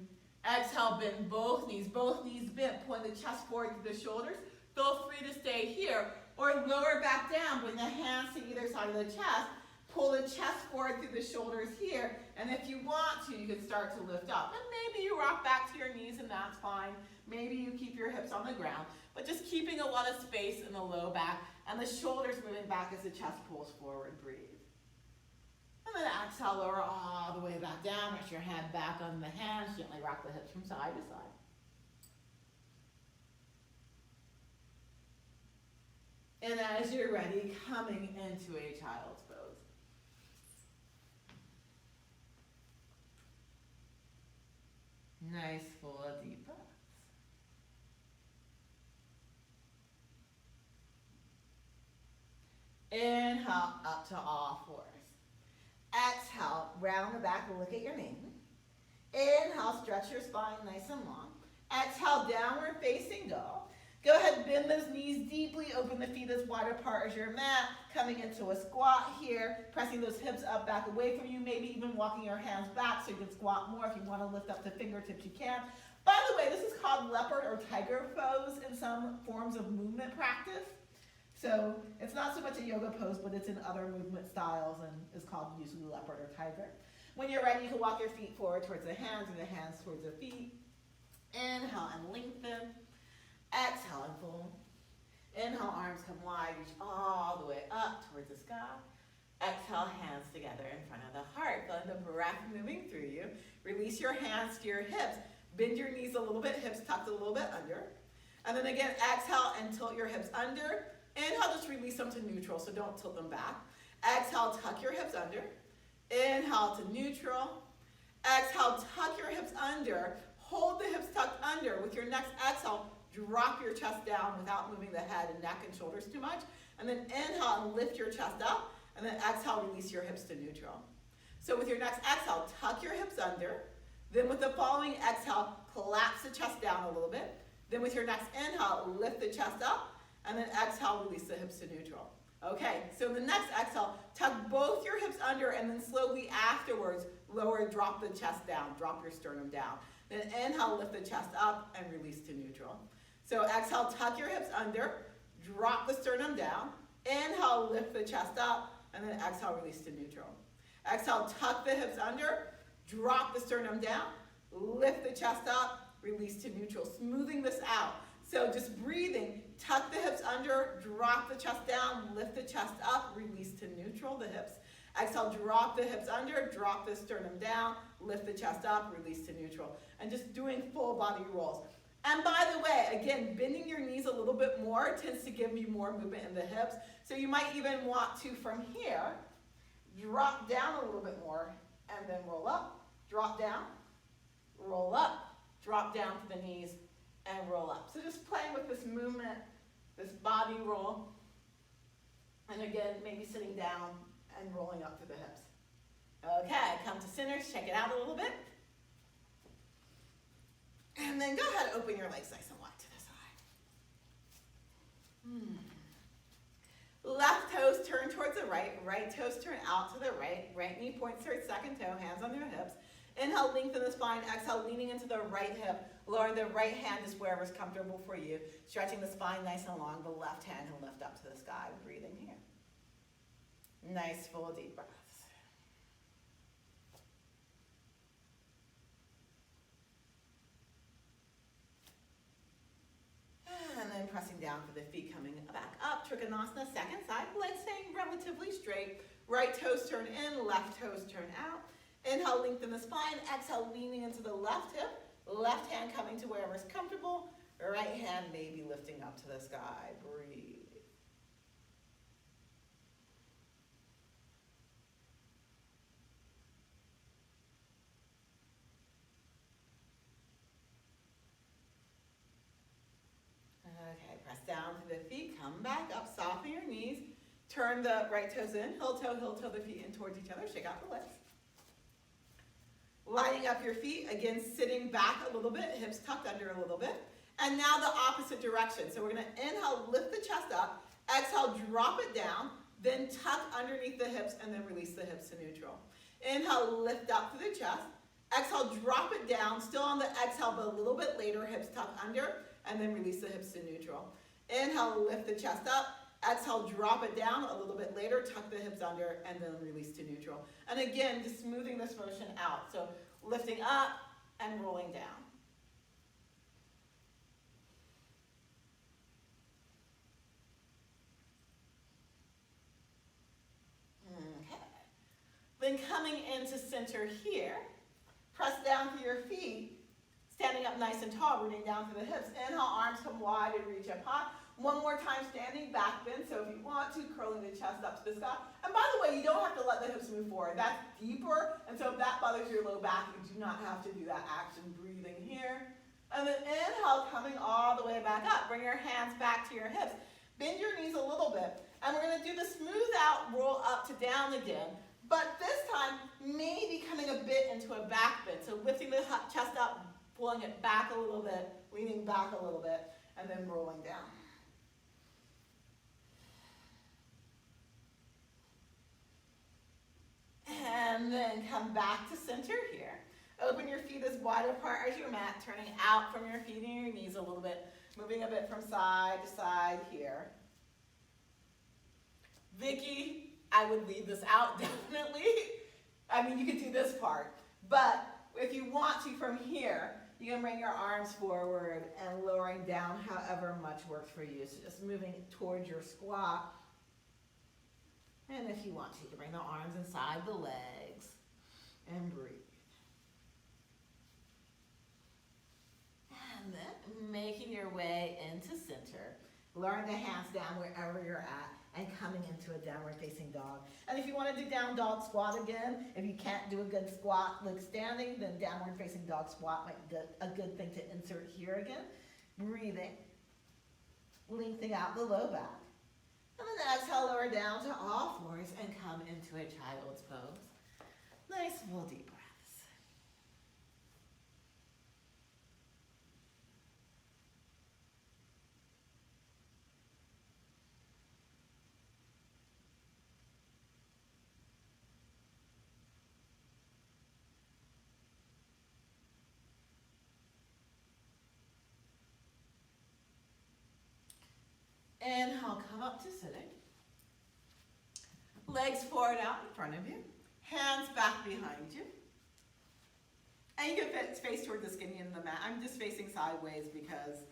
S1: Exhale, bend both knees bent. Point the chest forward to the shoulders. Feel free to stay here or lower back down. Bring the hands to either side of the chest. Pull the chest forward through the shoulders here. And if you want to, you can start to lift up. And maybe you rock back to your knees and that's fine. Maybe you keep your hips on the ground. But just keeping a lot of space in the low back and the shoulders moving back as the chest pulls forward. Breathe. And then exhale, lower all the way back down. Rest your head back on the hands. Gently rock the hips from side to side. And as you're ready, coming into a child's pose. Nice, full deep breaths. Inhale, up to all fours. Exhale, round the back, look at your knee. Inhale, stretch your spine nice and long. Exhale, downward facing dog. Go ahead, bend those knees deeply, open the feet as wide apart as your mat, coming into a squat here, pressing those hips up, back away from you, maybe even walking your hands back so you can squat more. If you want to lift up the fingertips, you can. By the way, this is called leopard or tiger pose in some forms of movement practice. So it's not so much a yoga pose, but it's in other movement styles and is called usually leopard or tiger. When you're ready, you can walk your feet forward towards the hands or the hands towards the feet. Inhale and lengthen. Exhale and fold. Inhale, arms come wide, reach all the way up towards the sky. Exhale, hands together in front of the heart. Feel the breath moving through you. Release your hands to your hips. Bend your knees a little bit, hips tucked a little bit under. And then again, exhale and tilt your hips under. Inhale, just release them to neutral, so don't tilt them back. Exhale, tuck your hips under. Inhale to neutral. Exhale, tuck your hips under. Hold the hips tucked under. With your next exhale, drop your chest down without moving the head and neck and shoulders too much. And then inhale and lift your chest up. And then exhale, release your hips to neutral. So with your next exhale, tuck your hips under. Then with the following exhale, collapse the chest down a little bit. Then with your next inhale, lift the chest up. And then exhale, release the hips to neutral. Okay, so the next exhale, tuck both your hips under and then slowly afterwards, drop the chest down, drop your sternum down. Then inhale, lift the chest up and release to neutral. So exhale, tuck your hips under, drop the sternum down. Inhale, lift the chest up, and then exhale, release to neutral. Exhale, tuck the hips under, drop the sternum down, lift the chest up, release to neutral. Smoothing this out. So just breathing, tuck the hips under, drop the chest down, lift the chest up, release to neutral, the hips. Exhale, drop the hips under, drop the sternum down, lift the chest up, release to neutral. And just doing full body rolls. And by the way, again, bending your knees a little bit more tends to give you more movement in the hips. So you might even want to, from here, drop down a little bit more and then roll up, drop down, roll up, drop down to the knees, and roll up. So just playing with this movement, this body roll. And again, maybe sitting down and rolling up to the hips. Okay, come to center, check it out a little bit. And then go ahead, open your legs nice and wide to the side. Left toes turn towards the right, right toes turn out to the right, right knee points towards second toe, hands on your hips. Inhale, lengthen the spine, exhale, leaning into the right hip, lowering the right hand just wherever's comfortable for you, stretching the spine nice and long, the left hand can lift up to the sky, breathing here. Nice, full, deep breaths. And then pressing down for the feet, coming back up. Trikonasana, second side, legs staying relatively straight. Right toes turn in, left toes turn out. Inhale, lengthen the spine. Exhale, leaning into the left hip. Left hand coming to wherever's comfortable. Right hand maybe lifting up to the sky. Breathe. Okay, press down to the feet, come back up, soften your knees, turn the right toes in, heel toe the feet in towards each other, shake out the legs. Lining up your feet, again sitting back a little bit, hips tucked under a little bit. And now the opposite direction. So we're gonna inhale, lift the chest up, exhale, drop it down, then tuck underneath the hips and then release the hips to neutral. Inhale, lift up to the chest, exhale, drop it down, still on the exhale, but a little bit later, hips tuck under, and then release the hips to neutral. Inhale, lift the chest up. Exhale, drop it down a little bit later, tuck the hips under, and then release to neutral. And again, just smoothing this motion out. So lifting up and rolling down. Okay. Then coming into center here, press down through your feet. Standing up nice and tall, rooting down through the hips. Inhale, arms come wide and reach up high. One more time, standing back bend. So if you want to, curling the chest up to the sky. And by the way, you don't have to let the hips move forward. That's deeper. And so if that bothers your low back, you do not have to do that action. Breathing here. And then inhale, coming all the way back up. Bring your hands back to your hips. Bend your knees a little bit. And we're going to do the smooth out, roll up to down again. But this time, maybe coming a bit into a back bend. So lifting the chest up, pulling it back a little bit, leaning back a little bit, and then rolling down. And then come back to center here. Open your feet as wide apart as your mat, turning out from your feet and your knees a little bit, moving a bit from side to side here. Vicky, I would leave this out definitely. I mean, you could do this part, but if you want to from here, you can bring your arms forward and lowering down however much works for you. So just moving towards your squat. And if you want to, you can bring the arms inside the legs and breathe. And then making your way into center. Lowering the hands down wherever you're at and coming into a downward facing dog. And if you want to do down dog squat again, if you can't do a good squat like standing, then downward facing dog squat might be a good thing to insert here again. Breathing, lengthening out the low back. And then exhale, lower down to all fours and come into a child's pose. Nice full deep breaths. Inhale, come up to sitting. Legs forward out in front of you. Hands back behind you. And you can face toward the skin in the mat. I'm just facing sideways because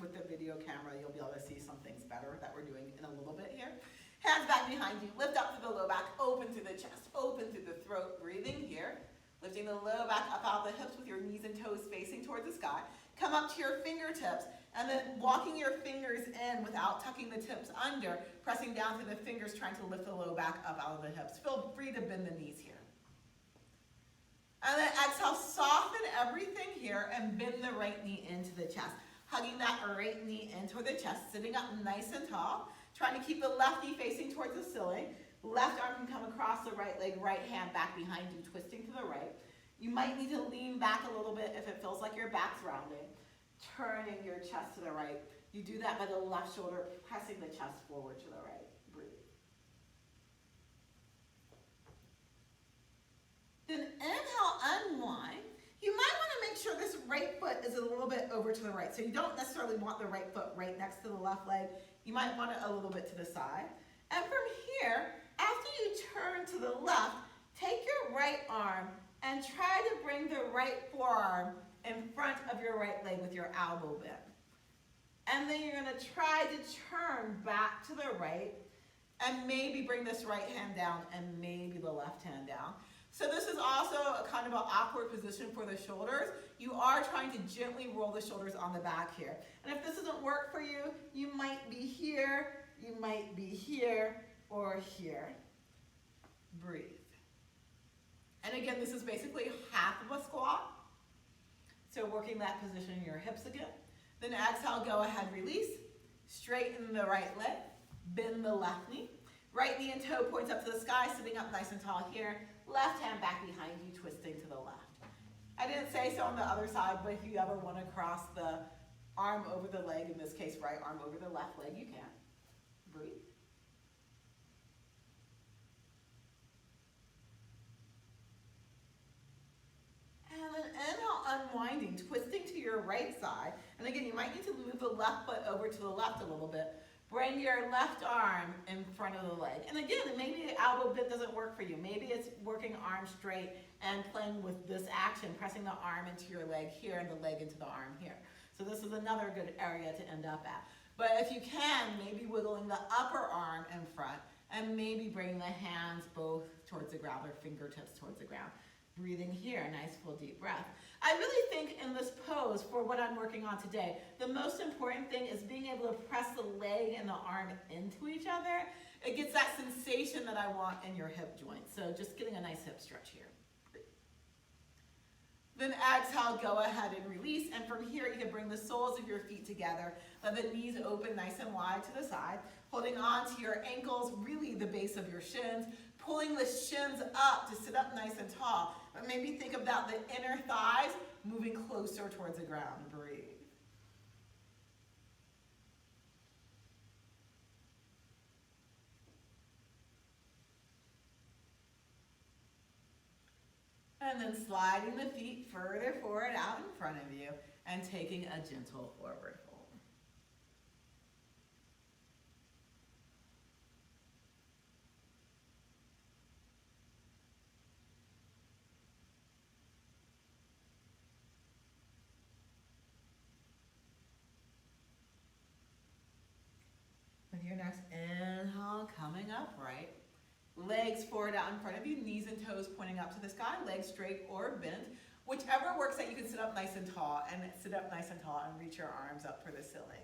S1: with the video camera, you'll be able to see some things better that we're doing in a little bit here. Hands back behind you. Lift up through the low back, open through the chest, open through the throat. Breathing here. Lifting the low back up out of the hips with your knees and toes facing towards the sky. Come up to your fingertips and then walking your fingers in without tucking the tips under, pressing down through the fingers, trying to lift the low back up out of the hips. Feel free to bend the knees here. And then exhale, soften everything here and bend the right knee into the chest. Hugging that right knee in toward the chest, sitting up nice and tall. Trying to keep the left knee facing towards the ceiling. Left arm can come across the right leg, right hand back behind you, twisting to the right. You might need to lean back a little bit if it feels like your back's rounding. Turning your chest to the right. You do that by the left shoulder, pressing the chest forward to the right. Breathe. Then inhale, unwind. You might want to make sure this right foot is a little bit over to the right. So you don't necessarily want the right foot right next to the left leg. You might want it a little bit to the side. And from here, after you turn to the left, take your right arm and try to bring the right forearm in front of your right leg with your elbow bent. And then you're going to try to turn back to the right and maybe bring this right hand down and maybe the left hand down. So this is also a kind of an awkward position for the shoulders. You are trying to gently roll the shoulders on the back here. And if this doesn't work for you, you might be here, you might be here, or here. Breathe. And again, this is basically half of a squat. So working that position in your hips again. Then exhale, go ahead, release. Straighten the right leg, bend the left knee. Right knee and toe points up to the sky, sitting up nice and tall here. Left hand back behind you, twisting to the left. I didn't say so on the other side, but if you ever want to cross the arm over the leg, in this case, right arm over the left leg, you can. Breathe. And then inhale, unwinding, twisting to your right side. And again, you might need to move the left foot over to the left a little bit. Bring your left arm in front of the leg. And again, maybe the elbow bit doesn't work for you. Maybe it's working arm straight and playing with this action, pressing the arm into your leg here and the leg into the arm here. So this is another good area to end up at. But if you can, maybe wiggling the upper arm in front and maybe bringing the hands both towards the ground or fingertips towards the ground. Breathing here, nice full deep breath. I really think in this pose, for what I'm working on today, the most important thing is being able to press the leg and the arm into each other. It gets that sensation that I want in your hip joint. So just getting a nice hip stretch here. Then exhale, go ahead and release. And from here, you can bring the soles of your feet together. Let the knees open nice and wide to the side. holding on to your ankles, really the base of your shins, pulling the shins up to sit up nice and tall. But maybe think about the inner thighs moving closer towards the ground. Breathe. And then sliding the feet further forward out in front of you and taking a gentle forward fold. With your next inhale, coming upright. Legs forward out in front of you, knees and toes pointing up to the sky, legs straight or bent. Whichever works that you can sit up nice and tall and reach your arms up for the ceiling.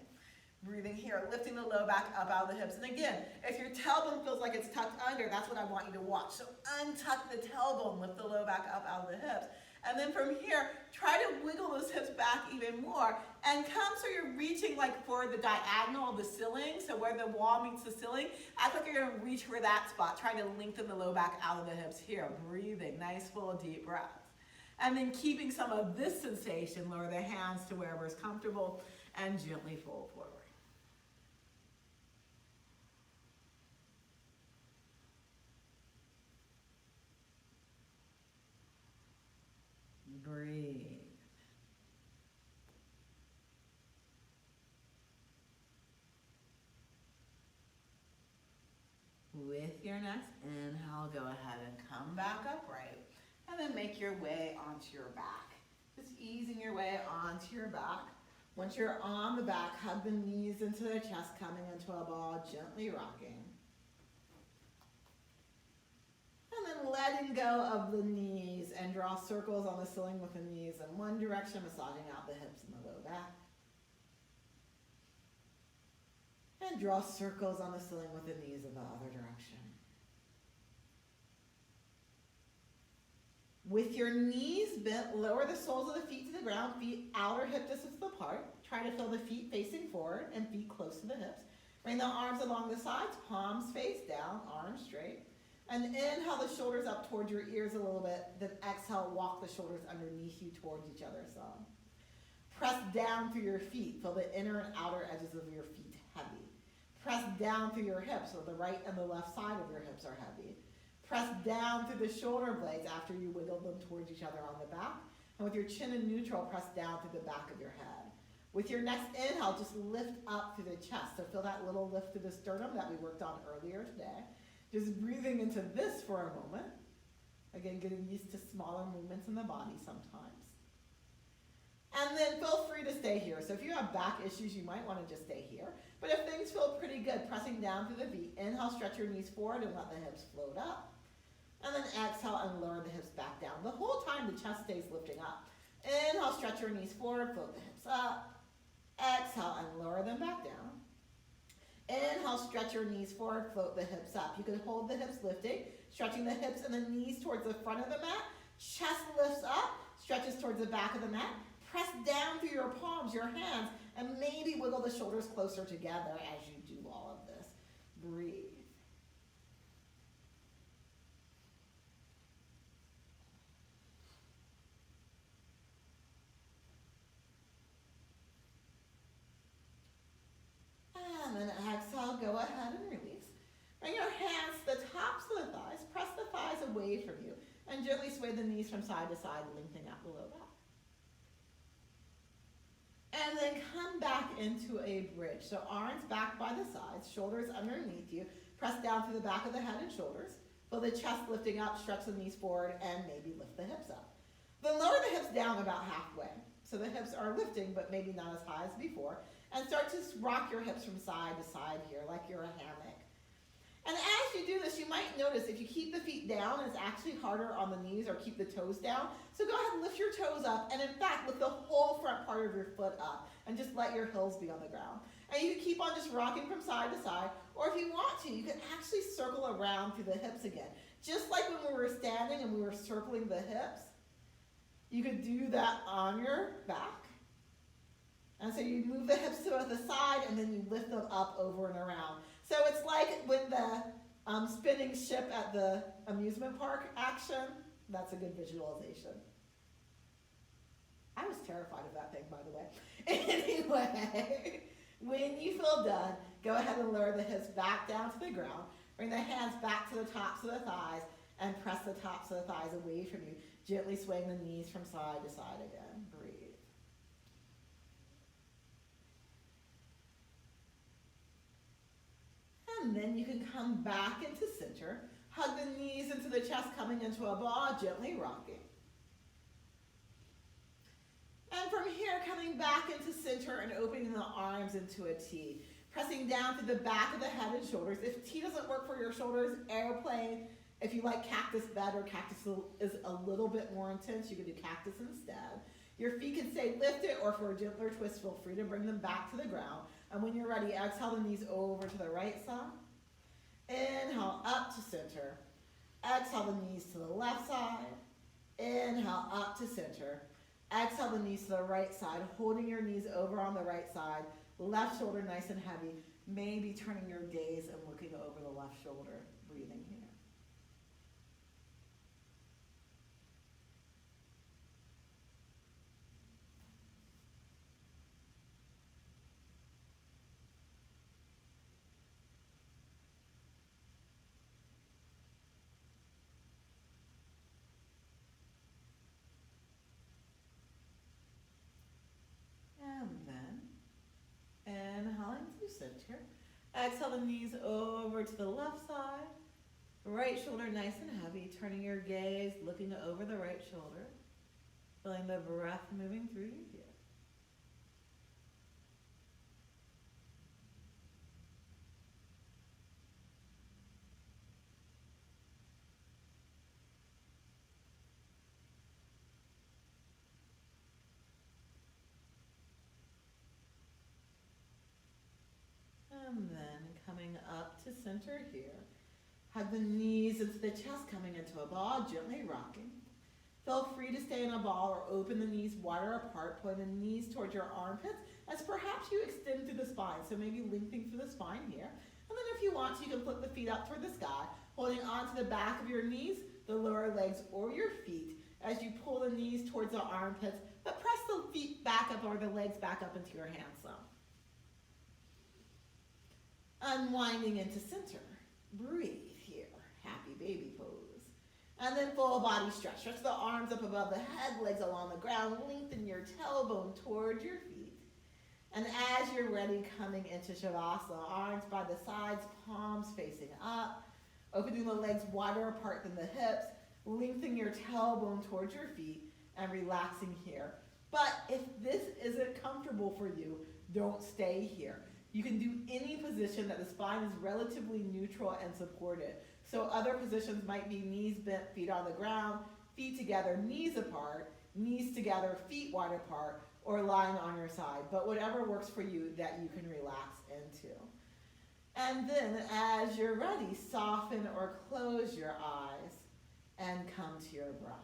S1: Breathing here, lifting the low back up out of the hips. And again, if your tailbone feels like it's tucked under, that's what I want you to watch. So untuck the tailbone, lift the low back up out of the hips. And then from here, try to wiggle those hips back even more. And come so you're reaching like for the diagonal of the ceiling, so where the wall meets the ceiling. Act like you're gonna reach for that spot, trying to lengthen the low back out of the hips here. Breathing, nice full deep breaths. And then keeping some of this sensation, lower the hands to wherever is comfortable and gently fold forward. Breathe. With your next inhale, go ahead and come back upright. And then make your way onto your back. Just easing your way onto your back. Once you're on the back, hug the knees into the chest, coming into a ball, gently rocking. And then letting go of the knees and draw circles on the ceiling with the knees in one direction, massaging out the hips and the low back. And draw circles on the ceiling with the knees in the other direction. With your knees bent, lower the soles of the feet to the ground, feet outer hip distance apart. Try to feel the feet facing forward and feet close to the hips. Bring the arms along the sides, palms face down, arms straight. And inhale the shoulders up towards your ears a little bit. Then exhale, walk the shoulders underneath you towards each other some. Press down through your feet. Feel the inner and outer edges of your feet heavy. Press down through your hips, so the right and the left side of your hips are heavy. Press down through the shoulder blades after you wiggle them towards each other on the back. And with your chin in neutral, press down through the back of your head. With your next inhale, just lift up through the chest. So feel that little lift through the sternum that we worked on earlier today. Just breathing into this for a moment. Again, getting used to smaller movements in the body sometimes. And then feel free to stay here. So if you have back issues, you might want to just stay here. But if things feel pretty good, pressing down through the feet, inhale, stretch your knees forward and let the hips float up. And then exhale and lower the hips back down. The whole time the chest stays lifting up. Inhale, stretch your knees forward, float the hips up. Exhale and lower them back down. Inhale, stretch your knees forward, float the hips up. You can hold the hips lifting, stretching the hips and the knees towards the front of the mat. Chest lifts up, stretches towards the back of the mat. Press down through your palms, your hands, and maybe wiggle the shoulders closer together as you do all of this. Breathe. And then exhale, go ahead and release. Bring your hands to the tops of the thighs. Press the thighs away from you. And gently sway the knees from side to side, lengthening out the low back. And then come back into a bridge. So arms back by the sides, shoulders underneath you. Press down through the back of the head and shoulders. Feel the chest lifting up, stretch the knees forward, and maybe lift the hips up. Then lower the hips down about halfway. So the hips are lifting, but maybe not as high as before. And start to rock your hips from side to side here, like you're a hammock. And as you do this, you might notice if you keep the feet down, it's actually harder on the knees, or keep the toes down. So go ahead and lift your toes up, and in fact, lift the whole front part of your foot up, and just let your heels be on the ground. And you can keep on just rocking from side to side, or if you want to, you can actually circle around through the hips again. Just like when we were standing and we were circling the hips, you could do that on your back. And so you move the hips to the side, and then you lift them up over and around. So it's like when the spinning ship at the amusement park action. That's a good visualization. I was terrified of that thing, by the way. Anyway, when you feel done, go ahead and lower the hips back down to the ground. Bring the hands back to the tops of the thighs and press the tops of the thighs away from you. Gently swaying the knees from side to side again. Breathe. And then you can come back into center. Hug the knees into the chest, coming into a ball, gently rocking. And from here, coming back into center and opening the arms into a T. Pressing down through the back of the head and shoulders. If T doesn't work for your shoulders, airplane. If you like cactus better, cactus is a little bit more intense, you can do cactus instead. Your feet can stay lifted, or for a gentler twist, feel free to bring them back to the ground. And when you're ready, exhale the knees over to the right side. Inhale, up to center. Exhale the knees to the left side. Inhale, up to center. Exhale the knees to the right side, holding your knees over on the right side. Left shoulder nice and heavy. Maybe turning your gaze and looking over the left shoulder. Breathing here. Inhaling through center. Exhale the knees over to the left side. Right shoulder nice and heavy. Turning your gaze, looking over the right shoulder. Feeling the breath moving through you here. And then coming up to center here. Hug the knees into the chest, coming into a ball, gently rocking. Feel free to stay in a ball or open the knees wider apart, pulling the knees towards your armpits as perhaps you extend through the spine. So maybe lengthening through the spine here. And then if you want to, you can flip the feet up toward the sky, holding onto the back of your knees, the lower legs, or your feet as you pull the knees towards the armpits, but press the feet back up or the legs back up into your hands some. Unwinding into center. Breathe here. Happy baby pose. And then full body stretch. Stretch the arms up above the head, legs along the ground. Lengthen your tailbone towards your feet. And as you're ready, coming into Shavasana, arms by the sides, palms facing up. Opening the legs wider apart than the hips. Lengthening your tailbone towards your feet and relaxing here. But if this isn't comfortable for you, don't stay here. You can do any position that the spine is relatively neutral and supported. So other positions might be knees bent, feet on the ground, feet together, knees apart, knees together, feet wide apart, or lying on your side. But whatever works for you that you can relax into. And then as you're ready, soften or close your eyes and come to your breath.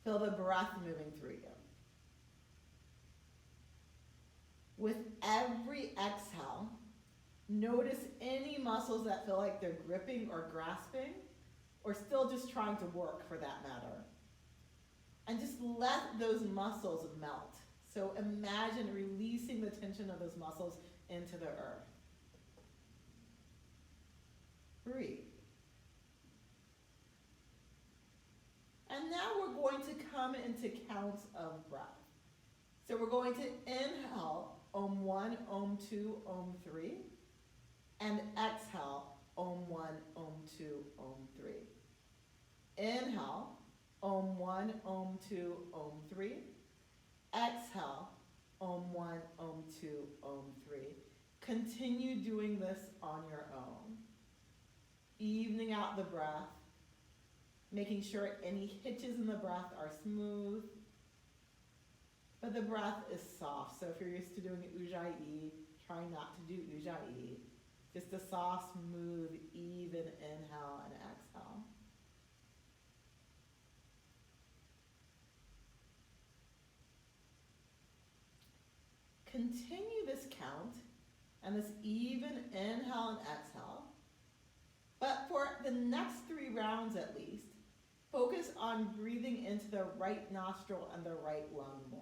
S1: Feel the breath moving through you. With every exhale, notice any muscles that feel like they're gripping or grasping, or still just trying to work for that matter. And just let those muscles melt. So imagine releasing the tension of those muscles into the earth. Breathe. And now we're going to come into counts of breath. So we're going to inhale, Om 1, Om 2, Om 3, and exhale, Om 1, Om 2, Om 3. Inhale, Om 1, Om 2, Om 3. Exhale, Om 1, Om 2, Om 3. Continue doing this on your own. Evening out the breath, making sure any hitches in the breath are smooth, but the breath is soft. So if you're used to doing Ujjayi, try not to do Ujjayi. Just a soft, smooth, even inhale and exhale. Continue this count and this even inhale and exhale. But for the next 3 rounds at least, focus on breathing into the right nostril and the right lung more.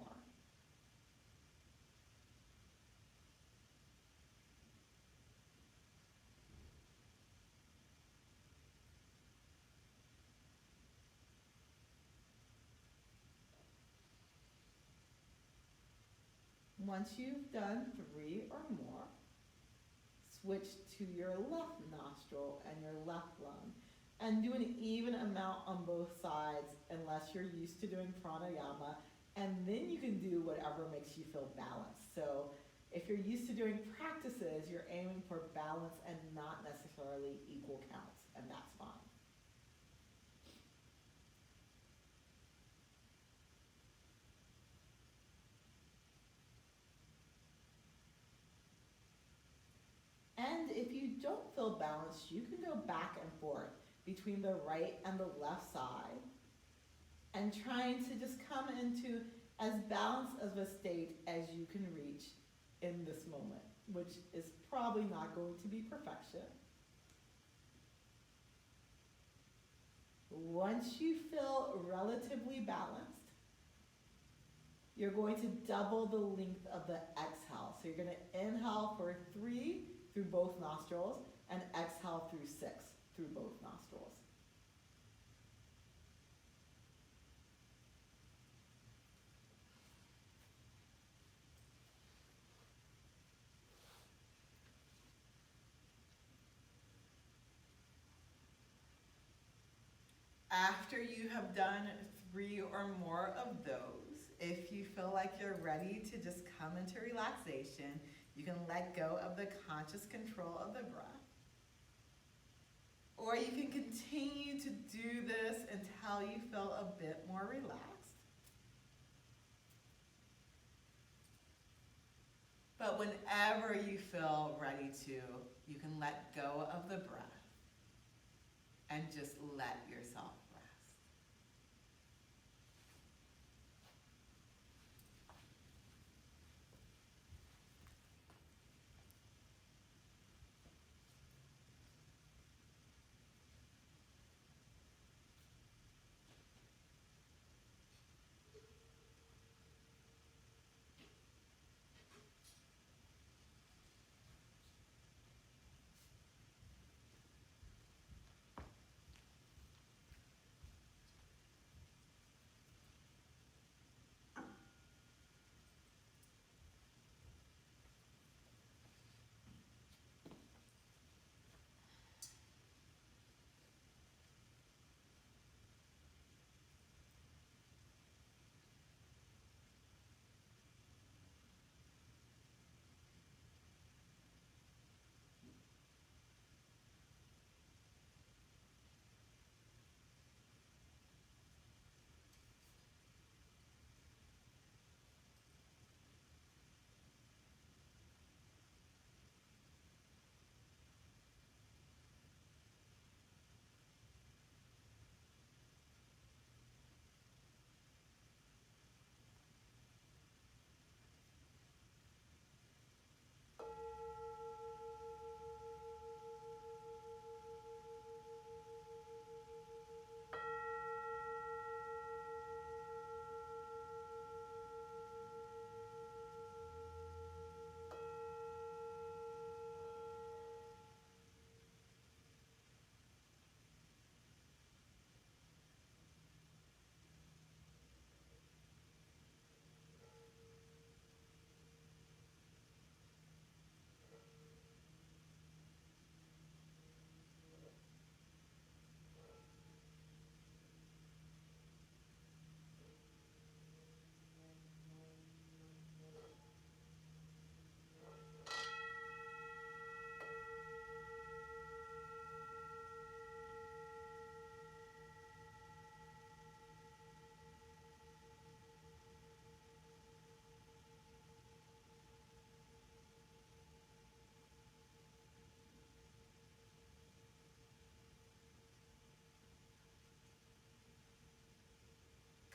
S1: Once you've done 3 or more, switch to your left nostril and your left lung and do an even amount on both sides unless you're used to doing pranayama, and then you can do whatever makes you feel balanced. So if you're used to doing practices, you're aiming for balance and not necessarily equal counts, and that's fine. And if you don't feel balanced, you can go back and forth between the right and the left side and trying to just come into as balanced of a state as you can reach in this moment, which is probably not going to be perfection. Once you feel relatively balanced, you're going to double the length of the exhale. So you're going to inhale for 3 through both nostrils and exhale through 6 through both nostrils. After you have done 3 or more of those, if you feel like you're ready to just come into relaxation, you can let go of the conscious control of the breath. Or you can continue to do this until you feel a bit more relaxed. But whenever you feel ready to, you can let go of the breath and just let yourself rest.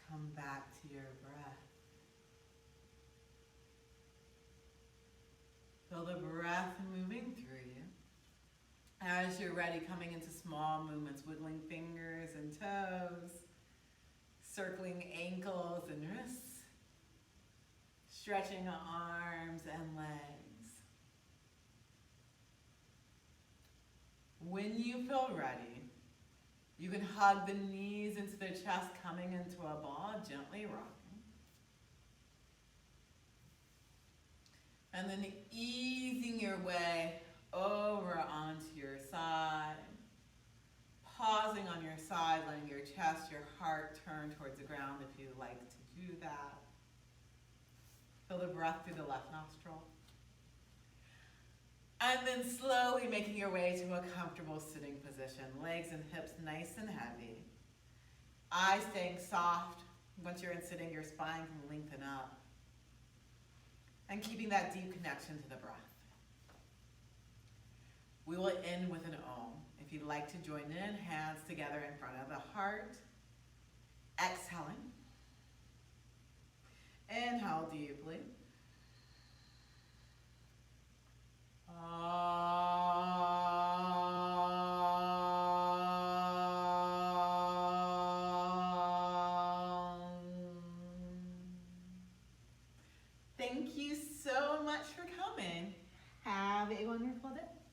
S1: Come back to your breath. Feel the breath as you're ready, coming into small movements, wiggling fingers and toes, circling ankles and wrists, stretching arms and legs. When you feel ready, you can hug the knees into the chest, coming into a ball, gently rocking. And then easing your way over onto your side. Pausing on your side, letting your chest, your heart turn towards the ground if you like to do that. Feel the breath through the left nostril. And then slowly making your way to a comfortable sitting position. Legs and hips nice and heavy. Eyes staying soft. Once you're in sitting, your spine can lengthen up. And keeping that deep connection to the breath. We will end with an Om. If you'd like to join in, hands together in front of the heart. Exhaling. Inhale deeply. Thank you so much for coming. Have a wonderful day.